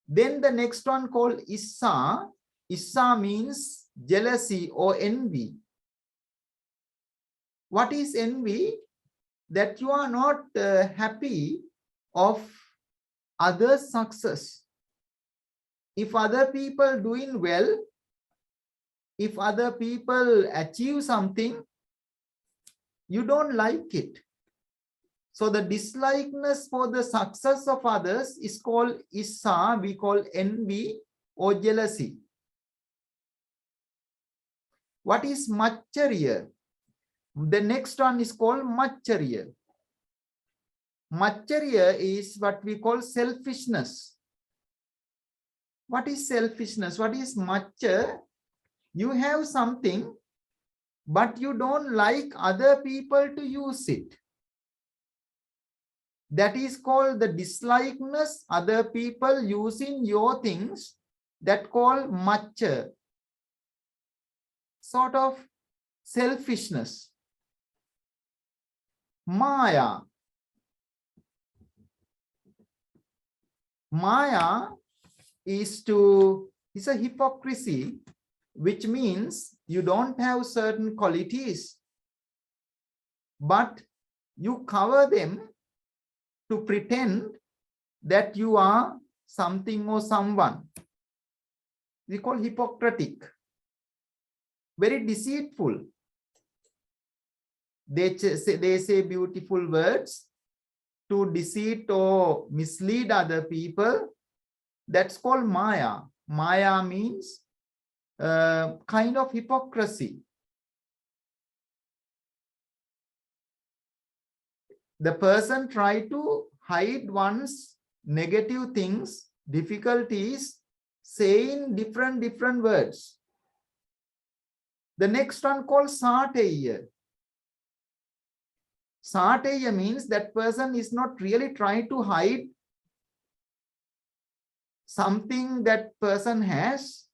Then the next one called issa. Issa means jealousy or envy. What is envy? That you are not happy of others' success. If other people doing well, if other people achieve something, you don't like it. So the dislikeness for the success of others is called issa. We call envy or jealousy. What is macharya? The next one is called macharya. Macharya is what we call selfishness. What is selfishness? What is macha? You have something, but you don't like other people to use it. That is called the dislikeness, other people using your things. That called macha. Sort of selfishness. Maya. Maya is a hypocrisy, which means you don't have certain qualities, but you cover them to pretend that you are something or someone. We call hypocritic. Very deceitful. They say beautiful words to deceive or mislead other people. That's called maya. Maya means kind of hypocrisy. The person try to hide one's negative things, difficulties, saying different words. The next one called sateya. Sateya means that person is not really trying to hide something that person has,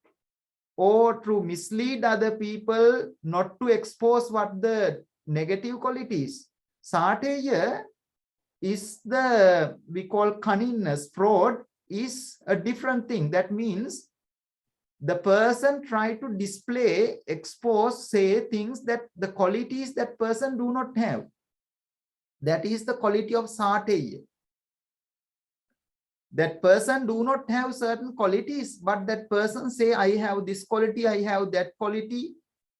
or to mislead other people, not to expose what the negative qualities. Sateya is the, we call cunningness, fraud is a different thing. That means the person try to display, expose, say things that the qualities that person do not have. That is the quality of Sateya. That person do not have certain qualities, but that person say, I have this quality, I have that quality,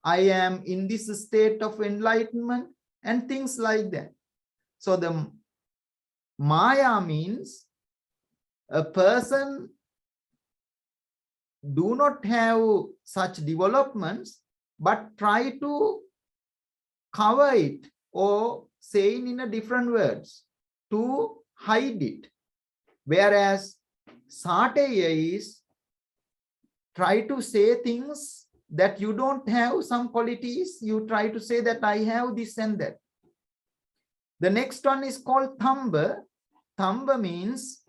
I am in this state of enlightenment, and things like that. So the Maya means a person do not have such developments, but try to cover it or say it in a different words to hide it. Whereas Sateya is try to say things that you don't have some qualities, you try to say that I have this and that. The next one is called Thamba. Thamba means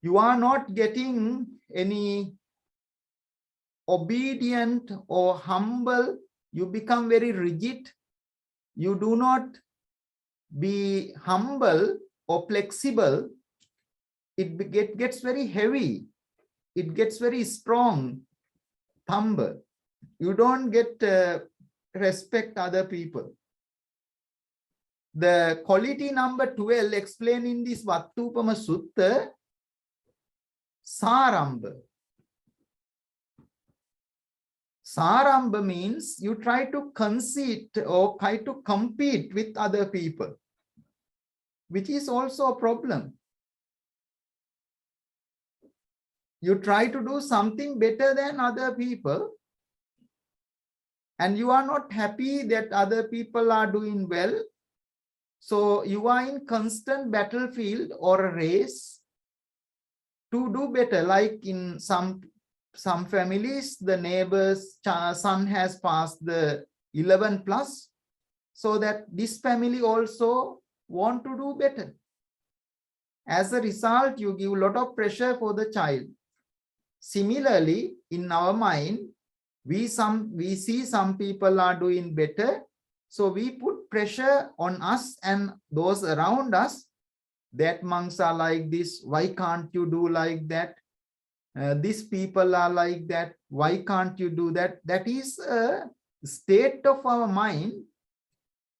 you are not getting any obedient or humble, you become very rigid, you do not be humble or flexible, it gets very heavy, it gets very strong. Thamba, you don't get respect other people. The quality number 12 explained in this Vatthupama Sutta, Saramba. Saramba means you try to conceit or try to compete with other people, which is also a problem. You try to do something better than other people, and you are not happy that other people are doing well. So you are in constant battlefield or a race to do better. Like in some families, the neighbor's son has passed the 11 plus, so that this family also want to do better. As a result, you give a lot of pressure for the child. Similarly, in our mind, we see some people are doing better, so we put pressure on us and those around us, that monks are like this, why can't you do like that? These people are like that, why can't you do that? That is a state of our mind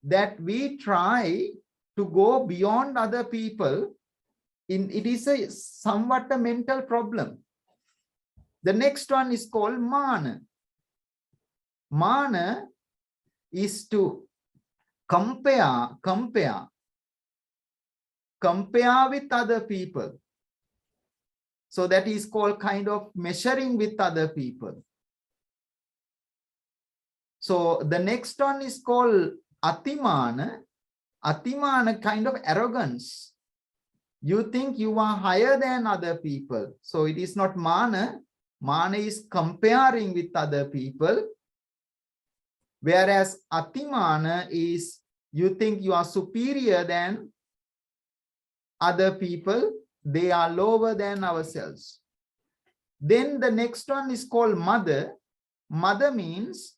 that we try to go beyond other people. It is a somewhat a mental problem. The next one is called Mana. Mana is to compare with other people. So that is called kind of measuring with other people. So the next one is called Atimana. Atimana, kind of arrogance. You think you are higher than other people. So it is not Mana. Mana is comparing with other people. Whereas Atimana is you think you are superior than other people. They are lower than ourselves. Then the next one is called Mother. Mother means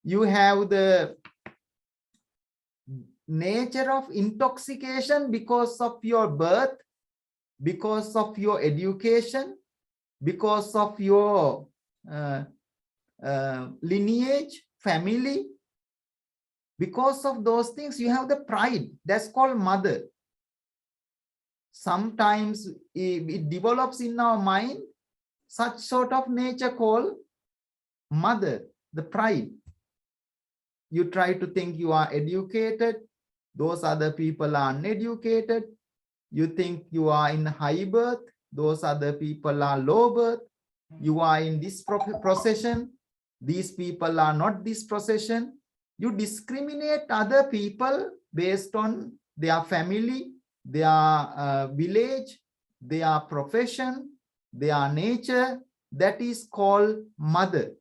you have the nature of intoxication because of your birth, because of your education, because of your lineage, family. Because of those things, you have the pride. That's called mother. Sometimes it develops in our mind such sort of nature called mother, the pride. You try to think you are educated, those other people are uneducated. You think you are in high birth, those other people are low birth. You are in this procession, these people are not this procession. You discriminate other people based on their family, their village, their profession, their nature. That is called mother.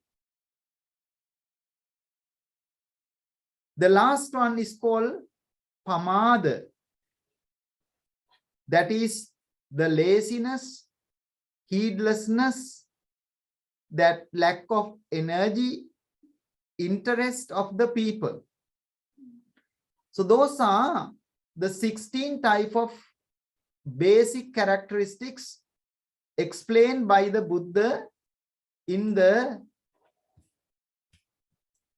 The last one is called pamada. That is the laziness, heedlessness, that lack of energy, interest of the people. So those are the 16 type of basic characteristics explained by the Buddha in the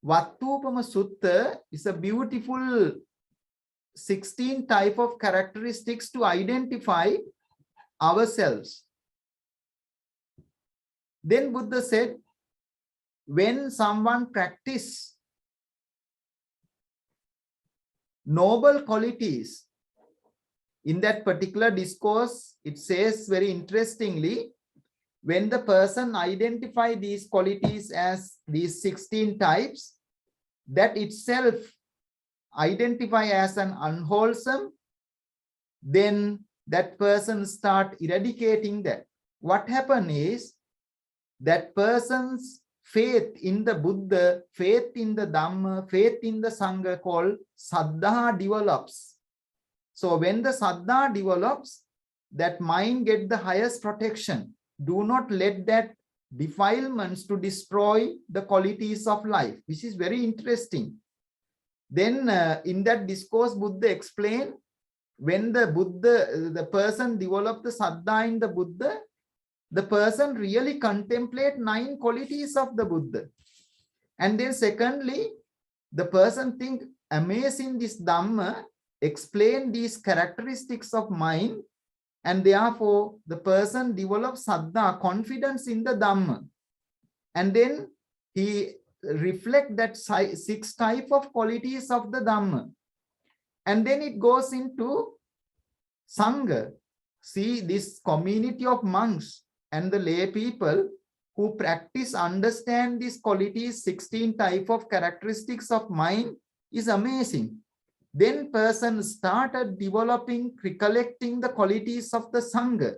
Vatthupama Sutta. Is a beautiful 16 type of characteristics to identify ourselves. Then Buddha said, when someone practices noble qualities, in that particular discourse, it says very interestingly, when the person identifies these qualities as these 16 types, that itself identify as an unwholesome, then that person start eradicating that. What happens is that person's faith in the Buddha, faith in the Dhamma, faith in the Sangha called Saddha develops. So when the Saddha develops, that mind get the highest protection. Do not let that defilements to destroy the qualities of life, which is very interesting. Then in that discourse, Buddha explained, when the person develop the Saddha in the Buddha, the person really contemplate 9 qualities of the Buddha. And then secondly, the person think, amazing this Dhamma, explain these characteristics of mind, and therefore the person develops Saddha, confidence in the Dhamma. And then he reflect that 6 type of qualities of the Dhamma. And then it goes into Sangha. See, this community of monks and the lay people who practice, understand these qualities, 16 type of characteristics of mind is amazing. Then person started developing, recollecting the qualities of the Sangha.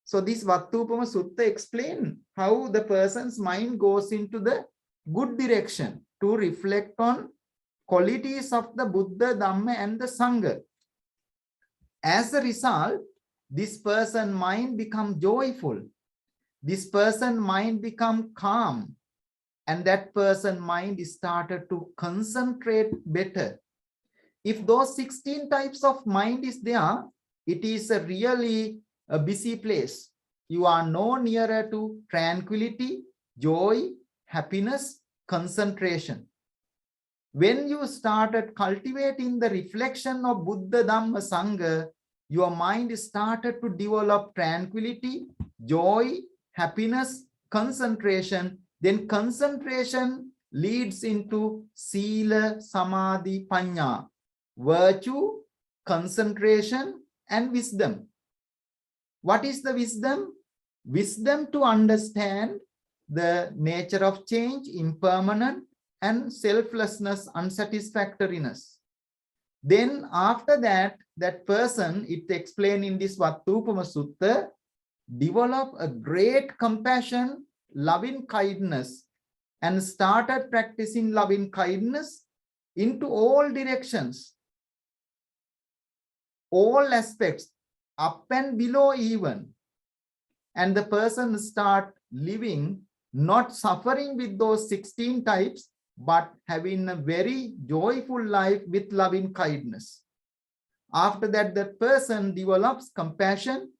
So this Vatthupama Sutta explain how the person's mind goes into the good direction to reflect on qualities of the Buddha, Dhamma and the Sangha. As a result, this person's mind become joyful. This person's mind become calm. And that person's mind started to concentrate better. If those 16 types of mind is there, it is a really a busy place. You are no nearer to tranquility, joy, happiness, concentration. When you started cultivating the reflection of Buddha, Dhamma, Sangha, your mind started to develop tranquility, joy, happiness, concentration. Then concentration leads into Sila, Samadhi, Panya. Virtue, concentration, and wisdom. What is the wisdom? Wisdom to understand the nature of change, impermanent, and selflessness, unsatisfactoriness. Then after that, that person, it explained in this Vatthupama Sutta, develop a great compassion, loving kindness, and started practicing loving kindness into all directions, all aspects, up and below even. And the person start living, not suffering with those 16 types, but having a very joyful life with loving kindness. After that, that person develops compassion,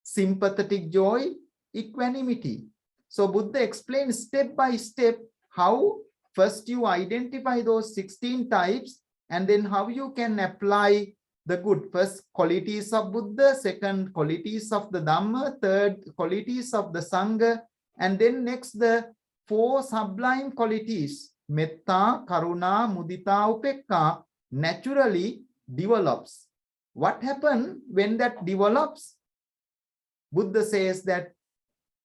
sympathetic joy, equanimity. So Buddha explains step by step how first you identify those 16 types and then how you can apply the good. First, qualities of Buddha, second, qualities of the Dhamma, third, qualities of the Sangha, and then next, the 4 sublime qualities, Metta, Karuna, Mudita, Upekka, naturally develops. What happens when that develops? Buddha says that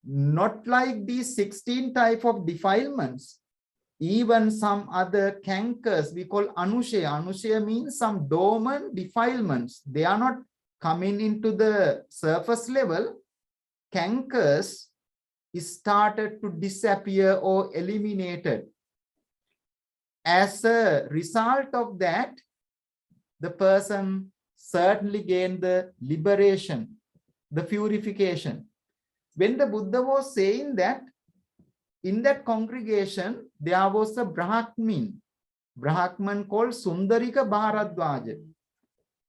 not like these 16 type of defilements, even some other cankers we call anushaya. Anushaya means some dormant defilements. They are not coming into the surface level. Cankers started to disappear or eliminated. As a result of that, the person certainly gained the liberation, the purification. When the Buddha was saying that, in that congregation, there was a Brahmin called Sundarika Bharadwaja.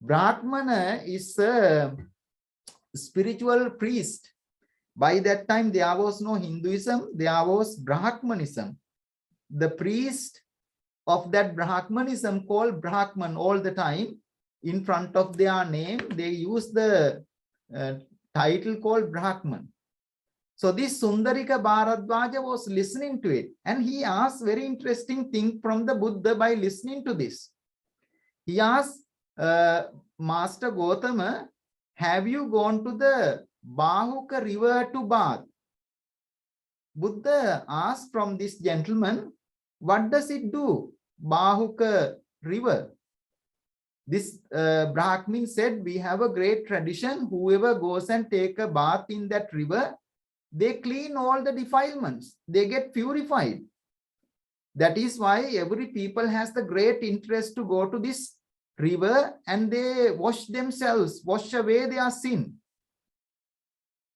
Brahmana is a spiritual priest. By that time, there was no Hinduism, there was Brahmanism. The priest of that Brahmanism called Brahman all the time. In front of their name, they use the title called Brahman. So this Sundarika Bharadwaja was listening to it, and he asked very interesting thing from the Buddha by listening to this. He asked, Master Gautama, have you gone to the Bahuka river to bath? Buddha asked from this gentleman, what does it do, Bahuka river? This Brahmin said, we have a great tradition. Whoever goes and take a bath in that river, they clean all the defilements. They get purified. That is why every people has the great interest to go to this river and they wash themselves, wash away their sin.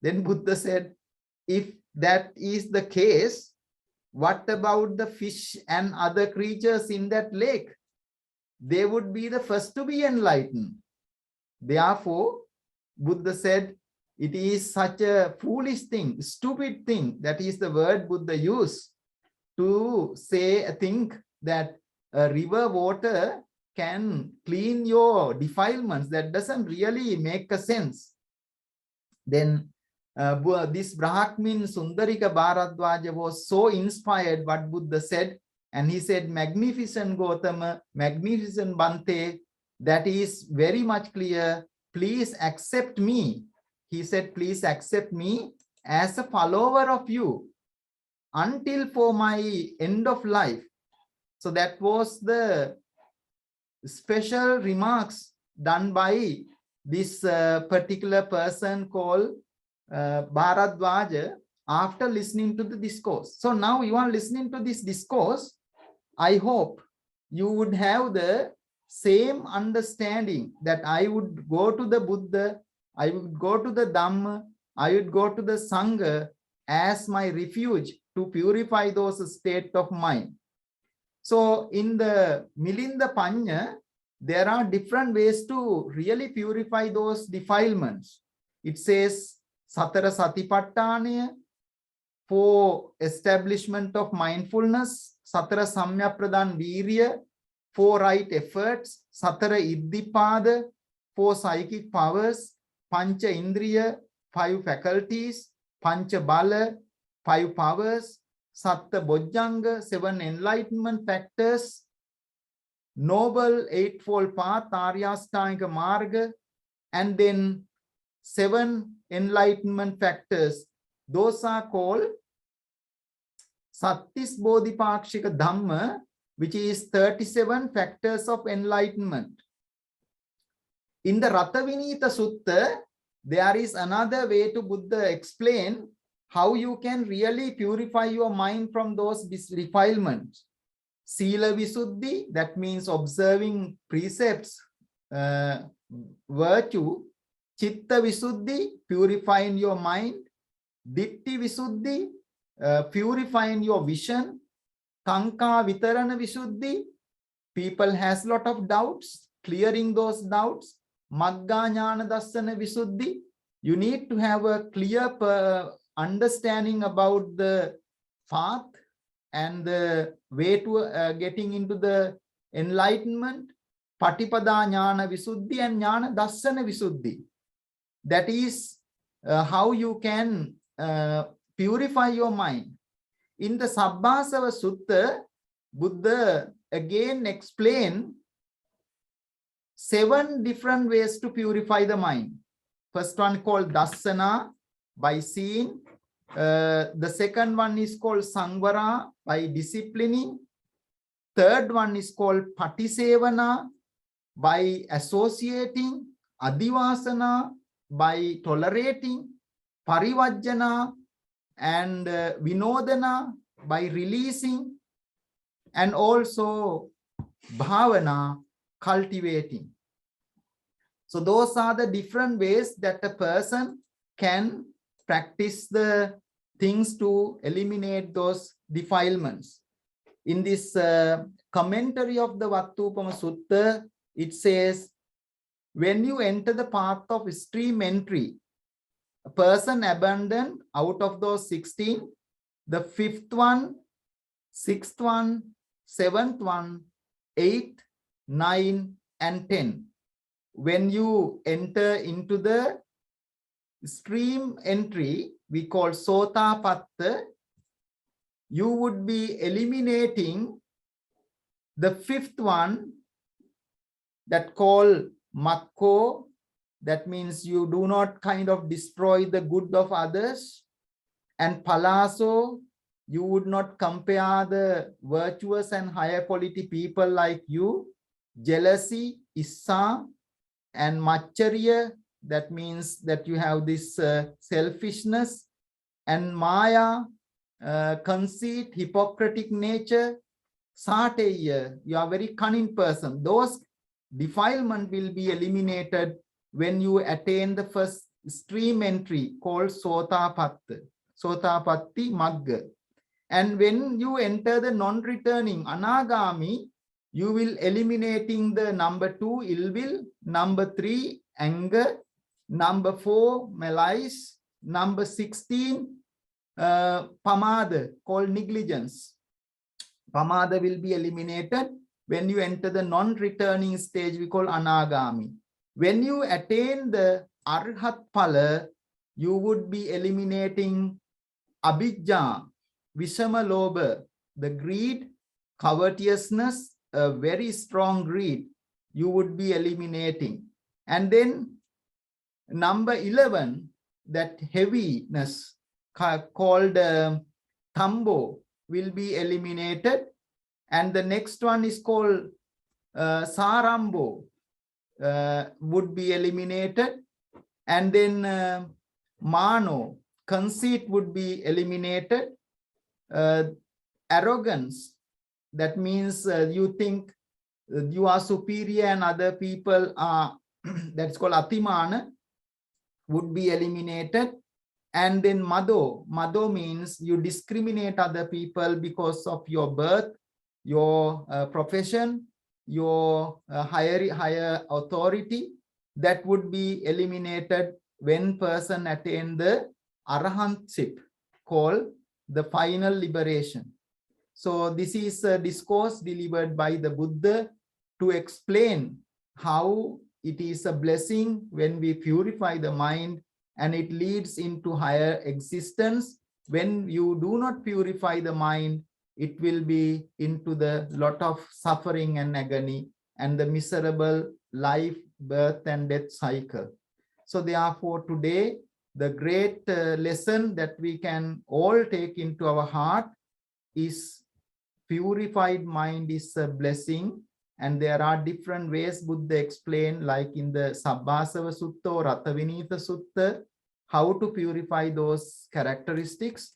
Then Buddha said, if that is the case, what about the fish and other creatures in that lake? They would be the first to be enlightened. Therefore, Buddha said, it is such a foolish thing, stupid thing. That is the word Buddha used to say, think that a river water can clean your defilements. That doesn't really make a sense. Then this Brahmin Sundarika Bharadwaja was so inspired what Buddha said, and he said, magnificent Gautama, magnificent Bhante, that is very much clear. Please accept me. He said, please accept me as a follower of you until for my end of life. So that was the special remarks done by this particular person called Bharadwaja after listening to the discourse. So now you are listening to this discourse. I hope you would have the same understanding that I would go to the Buddha, I would go to the Dhamma, I would go to the Sangha as my refuge to purify those state of mind. So in the Milinda Panya, there are different ways to really purify those defilements. It says Satara Satipatthana for establishment of mindfulness, Satara Samya Pradhan Virya for right efforts, Satara Iddhipada for psychic powers, Pancha Indriya, 5 faculties, Pancha Bala, 5 powers, Satta Bojjanga, 7 enlightenment factors, Noble Eightfold Path, Aryasthanga Marga, and then 7 enlightenment factors. Those are called Sattis Bodhipakshika Dhamma, which is 37 factors of enlightenment. In the Ratavinita Sutta, there is another way to Buddha explain how you can really purify your mind from those defilements. Sila Visuddhi, that means observing precepts, virtue. Chitta Visuddhi, purifying your mind. Ditti Visuddhi, purifying your vision. Kanka Vitarana Visuddhi, people has lot of doubts, clearing those doubts. Magga Jnana Dassana Visuddhi, you need to have a clear understanding about the path and the way to getting into the enlightenment. Patipada Jnana Visuddhi and Jnana Dassana Visuddhi. That is how you can purify your mind. In the Sabbasava Sutta, Buddha again explained 7 different ways to purify the mind. First one called Dassana, by seeing. The second one is called Sangvara, by disciplining. Third one is called Patisevana, by associating. Adivasana, by tolerating. Parivajjana and Vinodana, by releasing. And also Bhavana, cultivating. So those are the different ways that a person can practice the things to eliminate those defilements. In this commentary of the Vatthupama Sutta, it says, when you enter the path of extreme entry, a person abandoned out of those 16, the fifth one, sixth one, seventh one, 8, 9, and 10. When you enter into the stream entry, we call Sotapatta, you would be eliminating the fifth one that called Makko. That means you do not kind of destroy the good of others. And Palaso, you would not compare the virtuous and higher quality people like you. Jealousy, Issa, and Machariya, that means that you have this selfishness. And Maya, conceit, hypocritic nature. Sateya, you are a very cunning person. Those defilement will be eliminated when you attain the first stream entry called Sotapatta, Sotapatti Magga. And when you enter the non-returning Anagami, you will eliminating the number 2, ill will, number 3, anger, number 4, malice, number 16, Pamada, called negligence. Pamada will be eliminated when you enter the non-returning stage, we call Anagami. When you attain the Arhat Phala, you would be eliminating Abhijja, Vishama Lobha, the greed, covetousness, a very strong greed, you would be eliminating. And then number 11, that heaviness called Tambo will be eliminated. And the next one is called Sarambo, would be eliminated. And then Mano, conceit, would be eliminated. Arrogance, that means you think you are superior and other people are, that's called Atimana, would be eliminated. And then Mado, Mado means you discriminate other people because of your birth, your profession, your higher authority. That would be eliminated when person attain the Arahantship, called the final liberation. So this is a discourse delivered by the Buddha to explain how it is a blessing when we purify the mind and it leads into higher existence. When you do not purify the mind, it will be into the lot of suffering and agony and the miserable life, birth and death cycle. So therefore today, the great lesson that we can all take into our heart is purified mind is a blessing. And there are different ways Buddha explained, like in the Sabbasava Sutta or Rattavinita Sutta, how to purify those characteristics.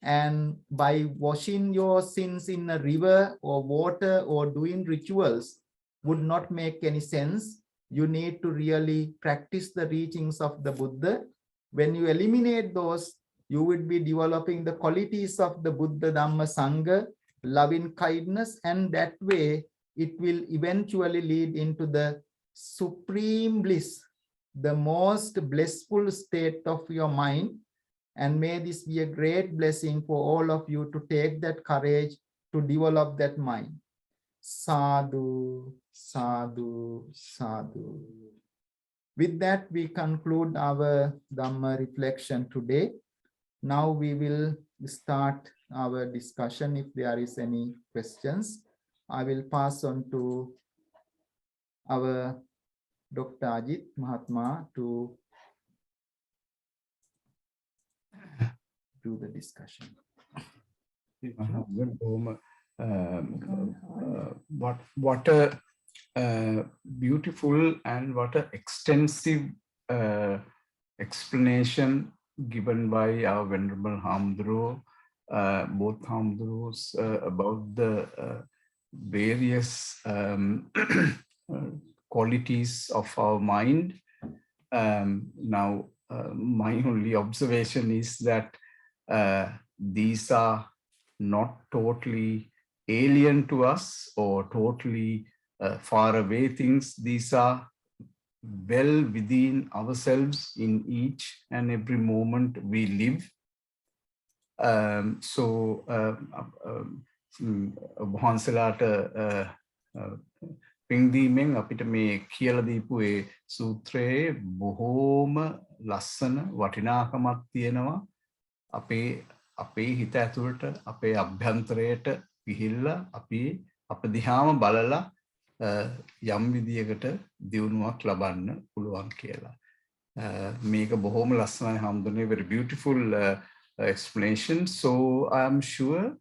And by washing your sins in a river or water or doing rituals would not make any sense. You need to really practice the teachings of the Buddha. When you eliminate those, you would be developing the qualities of the Buddha, Dhamma, Sangha, loving kindness, and that way it will eventually lead into the supreme bliss, the most blissful state of your mind. And may this be a great blessing for all of you to take that courage to develop that mind. Sadhu, sadhu, sadhu. With that, we conclude our Dhamma reflection today. Now we will start our discussion. If there is any questions, I will pass on to our Dr. Ajit Mahatma to do the discussion. What a beautiful and what a extensive explanation given by our Venerable Hamdro, both Hamdros, about the various qualities of our mind. Now, my only observation is that these are not totally alien to us or totally far away things. These are well within ourselves in each and every moment we live. වහන්සලාට පින්දීමෙන් අපිට මේ කියලා දීපු ඒ සූත්‍රයේ බොහෝම ලස්සන වටිනාකමක් තියෙනවා. අපේ හිත ඇතුළට අපේ අභ්‍යන්තරයට ගිහිල්ලා අප දිහාම බලලා යම් විදියකට දියුණුවක් ලබන්න පුළුවන් කියලා. මේක බොහෝම ලස්සනයි හම්දුනේ. very beautiful explanation. So I am sure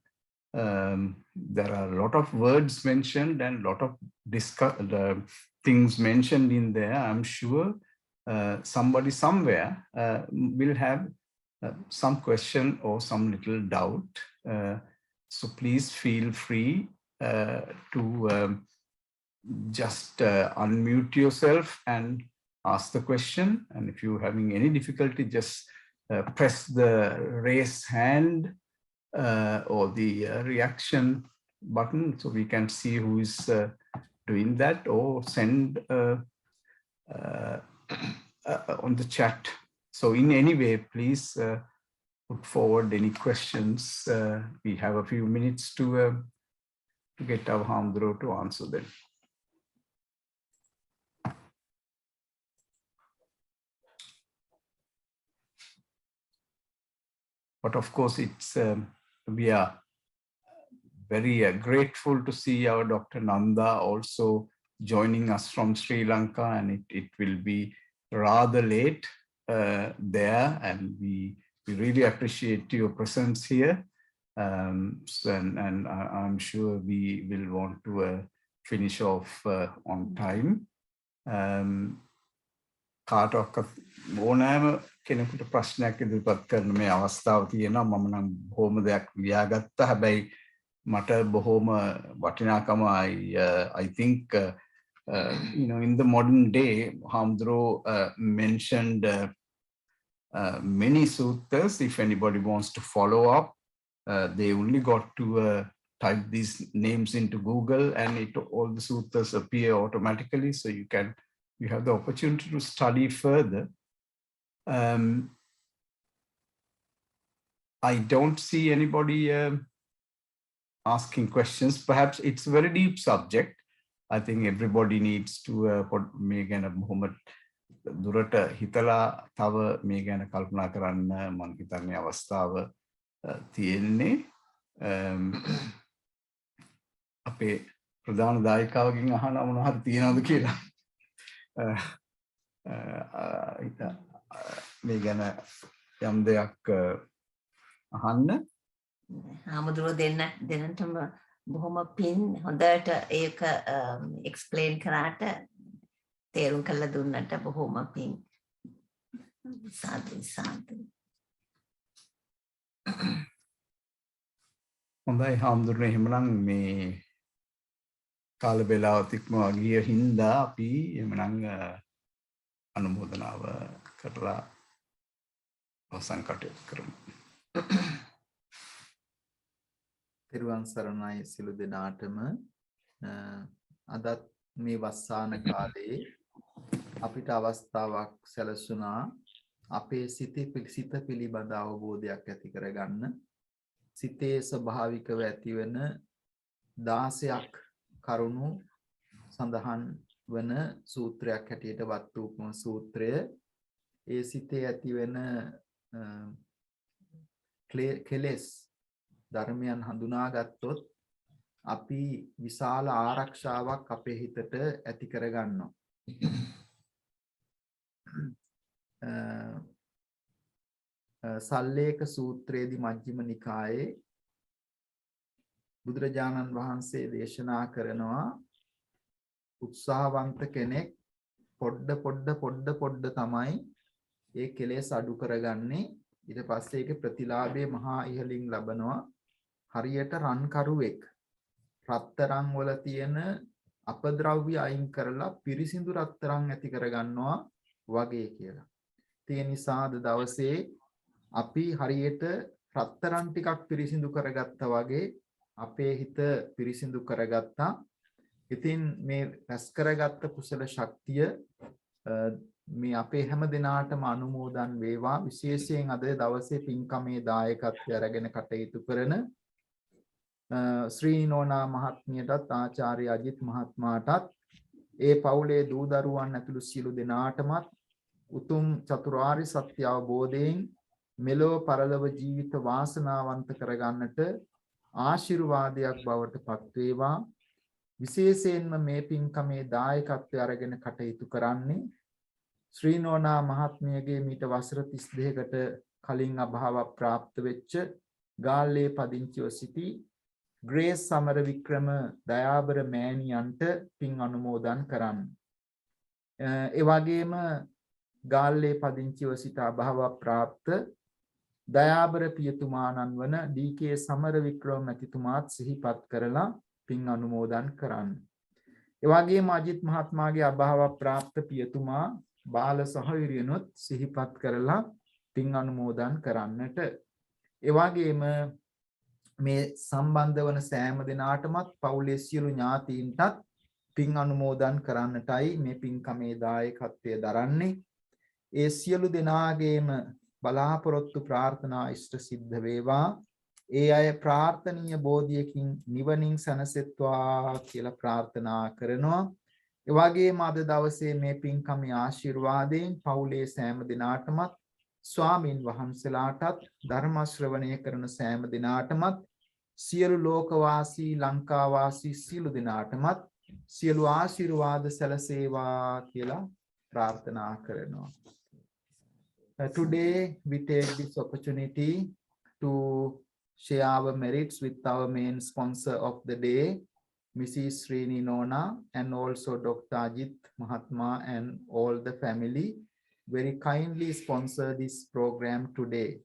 there are a lot of words mentioned and a lot of things mentioned in there. I'm sure somebody somewhere will have some question or some little doubt. So please feel free to just unmute yourself and ask the question. And if you're having any difficulty, just press the raise hand or the reaction button so we can see who is doing that, or send on the chat. So in any way, please put forward any questions. We have a few minutes to get our Hamdro to answer them. But of course, it's we are very grateful to see our Dr. Nanda also joining us from Sri Lanka, and it will be rather late there, and we really appreciate your presence here. And I'm sure we will want to finish off on time. ඕනෑම කෙනෙකුට ප්‍රශ්නයක් ඉදිරිපත් කරන මේ අවස්ථාව තියෙනවා. මම නම් බොහොම දෙයක් ලියාගත්තා. හැබැයි මට බොහොම වටිනාකම I think in the modern day, Hamdro mentioned many suttas. If anybody wants to follow up, they only got to type these names into Google, and all the suttas appear automatically. So you have the opportunity to study further. I don't see anybody asking questions. Perhaps it's a very deep subject. I think everybody needs to put me again Muhammad Durata Hitala Tava Megan Kalpana Karan Mankitani Avastava Tiene Ape Pradhan Daikaging Ahana Munahatina the Kila. මේ ගැන යම් දෙයක් අහන්න. හාමුදුරුවෝ දෙන්නටම බොහොම පින්. හොඳට ඒක එක්ස්ප්ලেইন කරාට තේරුම් කරලා දුන්නට බොහොම පින්. සාදු සාදු. හොඳයි හාමුදුරනේ, එහෙමනම් මේ කාල වේලාවත් ඉක්මවා ගිය හින්දා අපි එහෙමනම් අනුමෝදනාව කරලා අවසන් කටයුතු කරමු. තෙරුවන් සරණයි සිළු දෙනාටම. අදත් මේ වස්සාන කාලේ අපිට අවස්ථාවක් සැලසුණා අපේ සිත පිළිබඳ අවබෝධයක් ඇති කරගන්න. සිතේ ස්වභාවිකව ඇතිවන 16ක් කරුණු සඳහන් වන සූත්‍රයක් හැටියට වත්තුපම සූත්‍රය. ඒ සිතේ ඇතිවෙන කෙලෙස් ධර්මයන් හඳුනාගත්තොත් අපි විශාල ආරක්ෂාවක් අපේ හිතට ඇති කරගන්නවා. සල්ලේක සූත්‍රයේදී මජ්ක්‍ධිම නිකායේ බුදුරජාණන් වහන්සේ දේශනා කරනවා උත්සාහවන්ත කෙනෙක් පොඩ්ඩ තමයි ඒ කෙලෙස් අඩු කරගන්නේ. ඊට පස්සේ ඒකේ ප්‍රතිලාභය මහා ඉහළින් ලබනවා. හරියට රන්කරුවෙක් රත්තරන් වල තියෙන අපද්‍රව්‍ය අයින් කරලා පිරිසිදු රත්තරන් ඇති කරගන්නවා වගේ කියලා. ඒ නිසා අද දවසේ අපි හරියට රත්තරන් ටිකක් පිරිසිදු කරගත්තා වගේ අපේ හිත පිරිසිදු කරගත්තා. ඉතින් මේ රැස් කරගත්ත කුසල ශක්තිය මේ අපේ හැම දිනාටම අනුමෝදන් වේවා. විශේෂයෙන් අද දවසේ පින්කමේ දායකත්වය අරගෙන කටයුතු කරන ශ්‍රී නෝනා මහත්මියටත් ආචාර්ය අජිත් මහත්මයාටත් ඒ පවුලේ දූ දරුවන් ඇතුළු සියලු දෙනාටමත් උතුම් චතුරාර්ය සත්‍ය අවබෝධයෙන් මෙලොව පරලොව ජීවිත වාසනාවන්ත කරගන්නට ආශිර්වාදයක් බවට පත් වේවා. විශේෂයෙන්ම මේ පින්කමේ දායකත්වය අරගෙන කටයුතු කරන්නේ ශ්‍රී නෝනා මහත්මියගේ මීට වසර 32කට කලින් අභාව ප්‍රාප්ත වෙච්ච ගාල්ලේ පදිංචිව සිටි ග්‍රේස් සමරවික්‍රම දයාබර මෑණියන්ට පින් අනුමෝදන් කරන්න. ඒ වගේම ගාල්ලේ පදිංචිව සිට අභාව ප්‍රාප්ත දයාබර පියතුමාණන් වන ඩී.කේ. සමරවික්‍රම මැතිතුමාත් සිහිපත් කරලා පින් අනුමෝදන් කරන්න. ඒ වගේම අජිත් මහත්මයාගේ අභාව ප්‍රාප්ත පියතුමා බාල සහෝදරියනොත් සිහිපත් කරලා පින් අනුමෝදන් කරන්නට. ඒ වගේම මේ සම්බන්ධ වන සෑම දිනාටමත් පවුලේ සියලු ඥාතීන්ටත් පින් අනුමෝදන් කරන්නටයි මේ පින්කමේ දායකත්වය දරන්නේ. ඒ සියලු දෙනාගේම බලාපොරොත්තු ප්‍රාර්ථනා ඉෂ්ට සිද්ධ වේවා. ඒ අය ප්‍රාර්ථනීය බෝධියකින් නිවනින් සැනසෙත්වා කියලා ප්‍රාර්ථනා කරනවා. ඒ වගේම අද දවසේ මේ පින්කමේ ආශිර්වාදයෙන් පවුලේ සෑම දිනාටමත් ස්වාමින් වහන්සේලාටත් ධර්ම ශ්‍රවණය කරන සෑම දිනාටමත් සියලු ලෝකවාසී ලංකාවාසී සියලු දිනාටමත් සියලු ආශිර්වාද සැලසේවා කියලා ප්‍රාර්ථනා කරනවා. Today we take this opportunity to share our merits with our main sponsor of the day, Mrs. Shreeni Nona, and also Dr. Ajit Mahatma and all the family very kindly sponsor this program today.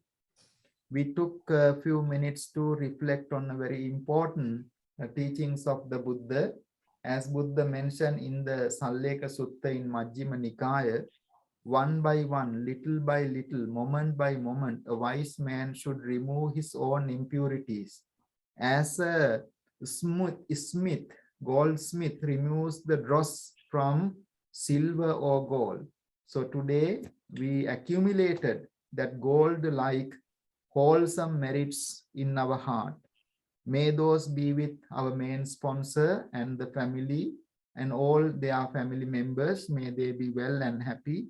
We took a few minutes to reflect on a very important teachings of the Buddha. As Buddha mentioned in the Salleka Sutta in Majjhima Nikaya, one by one, little by little, moment by moment, a wise man should remove his own impurities. As a goldsmith removes the dross from silver or gold. So today we accumulated that gold-like wholesome merits in our heart. May those be with our main sponsor and the family and all their family members. May they be well and happy.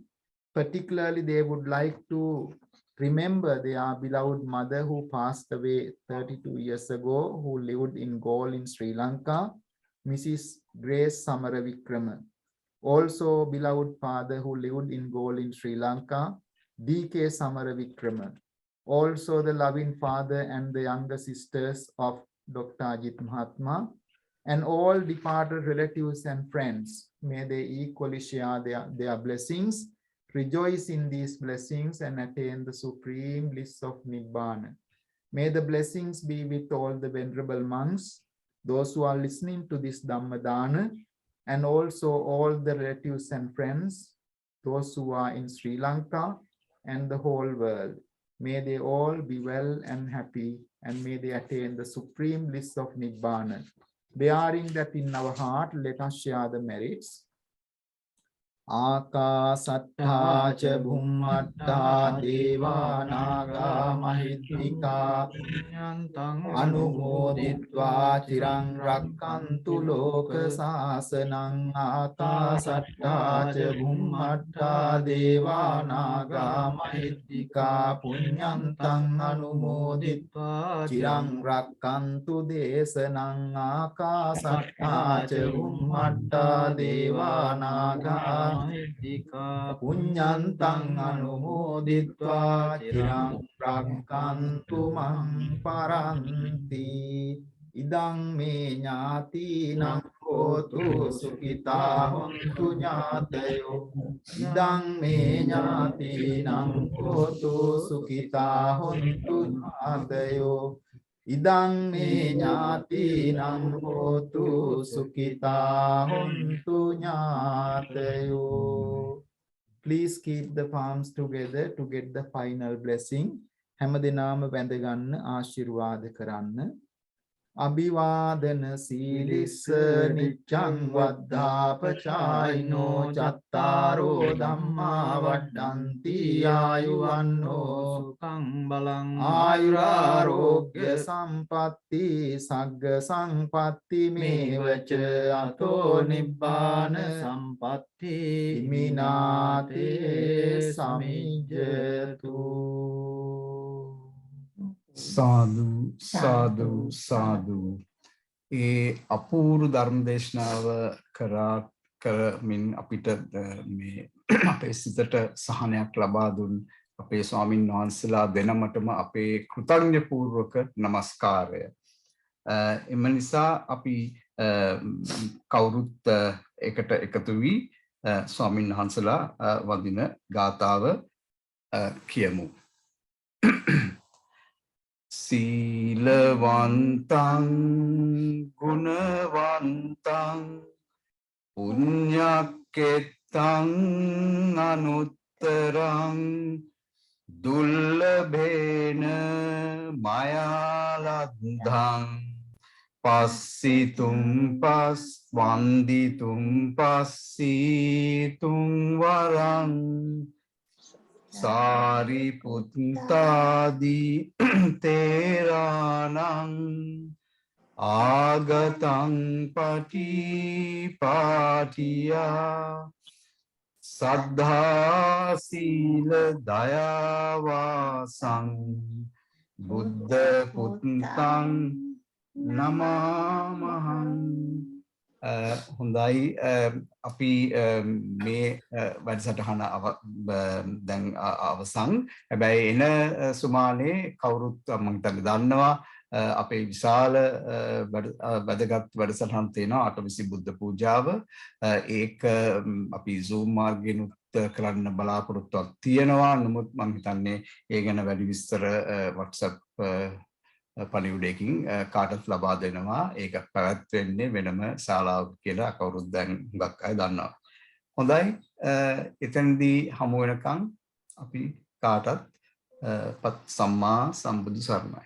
Particularly, they would like to remember their beloved mother who passed away 32 years ago, who lived in Galle in Sri Lanka, Mrs. Grace Samarawickrama. Also, beloved father who lived in Galle in Sri Lanka, D.K. Samarawickrama. Also, the loving father and the younger sisters of Dr. Ajit Mahatma, and all departed relatives and friends. May they equally share their blessings, rejoice in these blessings, and attain the supreme bliss of Nibbana. May the blessings be with all the Venerable Monks, those who are listening to this Dhamma Dana, and also all the relatives and friends, those who are in Sri Lanka and the whole world. May they all be well and happy, and may they attain the supreme bliss of Nibbana. Bearing that in our heart, let us share the merits. Akasatta cha bhummatta deva naga mahittika anumoditva chirang rakkantu loka sasanang. Akasatta cha bhummatta deva naga mahittika punyantang anumoditva chirang rakkantu desanang. Akasatta cha bhummatta deva naga punyantang anumoditva chirang rakkantu mang paranti. Idang me ñātīnaṁ hotu sukhitā hontu ñātayo. Idang me ñātīnaṁ hotu sukhitā hontu ñātayo. Idang me ñātīnaṁ hotu sukhitā hontu ñātayo. Please keep the palms together to get the final blessing. හැමදෙනාම වැඳ ගන්න ආශිර්වාද කරන්න. අභිවාදන සීලිස්ස නිච්ඡං වද්ධාපචායිනෝ චත්තාරෝ ධම්මා වඩ්ඩಂತಿ ආයුවන්නෝ සුඛං බලං ආයුරාෝග්‍ය සම්පatti සග්ග සම්පatti මේවච අතෝ නිබ්බාන සම්පatti මිනාතේ සමිජ්ජතු. සාදු සාදු සාදු. ඒ අපූර්ව ධර්ම දේශනාව කරමින් අපිට මේ අපේ සිතට සහනයක් ලබා දුන් අපේ ස්වාමින් වහන්සේලා දෙනමටම අපේ කෘතඥ පූර්වක নমස්කාරය. එම නිසා අපි කවුරුත් එකට එකතු වී ස්වාමින් වහන්සේලා වඳින ගාථාව කියමු. සීලවන්තං ගුණවන්තං පුඤ්ඤක්කෙත්තං අනුත්තරං දුල්ලභේන මයාලද්ධං පස්සිතුම් පස් වන්දිතුම් පස්සීතුම් වරං සාරිපුත්තාදී තේරාණං ආගතං පටිපාටියා සද්ධා සීල දයාවාසං බුද්ධ පුත්තං නමාමහං. හොඳයි, අපි මේ වැඩසටහන දැන් අවසන්. හැබැයි එන සුමානේ කවුරුත් මම හිතන්නේ දන්නවා අපේ විශාල වැදගත් වැඩසටහන් තියෙනවා අටවිසි බුද්ධ පූජාව. ඒක අපි Zoom මාර්ගයෙන් කරන්න බලාපොරොත්තුවක් තියෙනවා. නමුත් මම හිතන්නේ ඒ ගැන වැඩි විස්තර WhatsApp පණිවිඩයකින් කාටත් ලබා දෙනවා. ඒක පැවැත්වෙන්නේ වෙනම ශාලාවක කියලා කවුරුත් දැන් හුඟක් අය දන්නවා. හොඳයි, එතනදී හමු වෙනකන් අපි කාටත් සම්මා සම්බුදු සරණයි.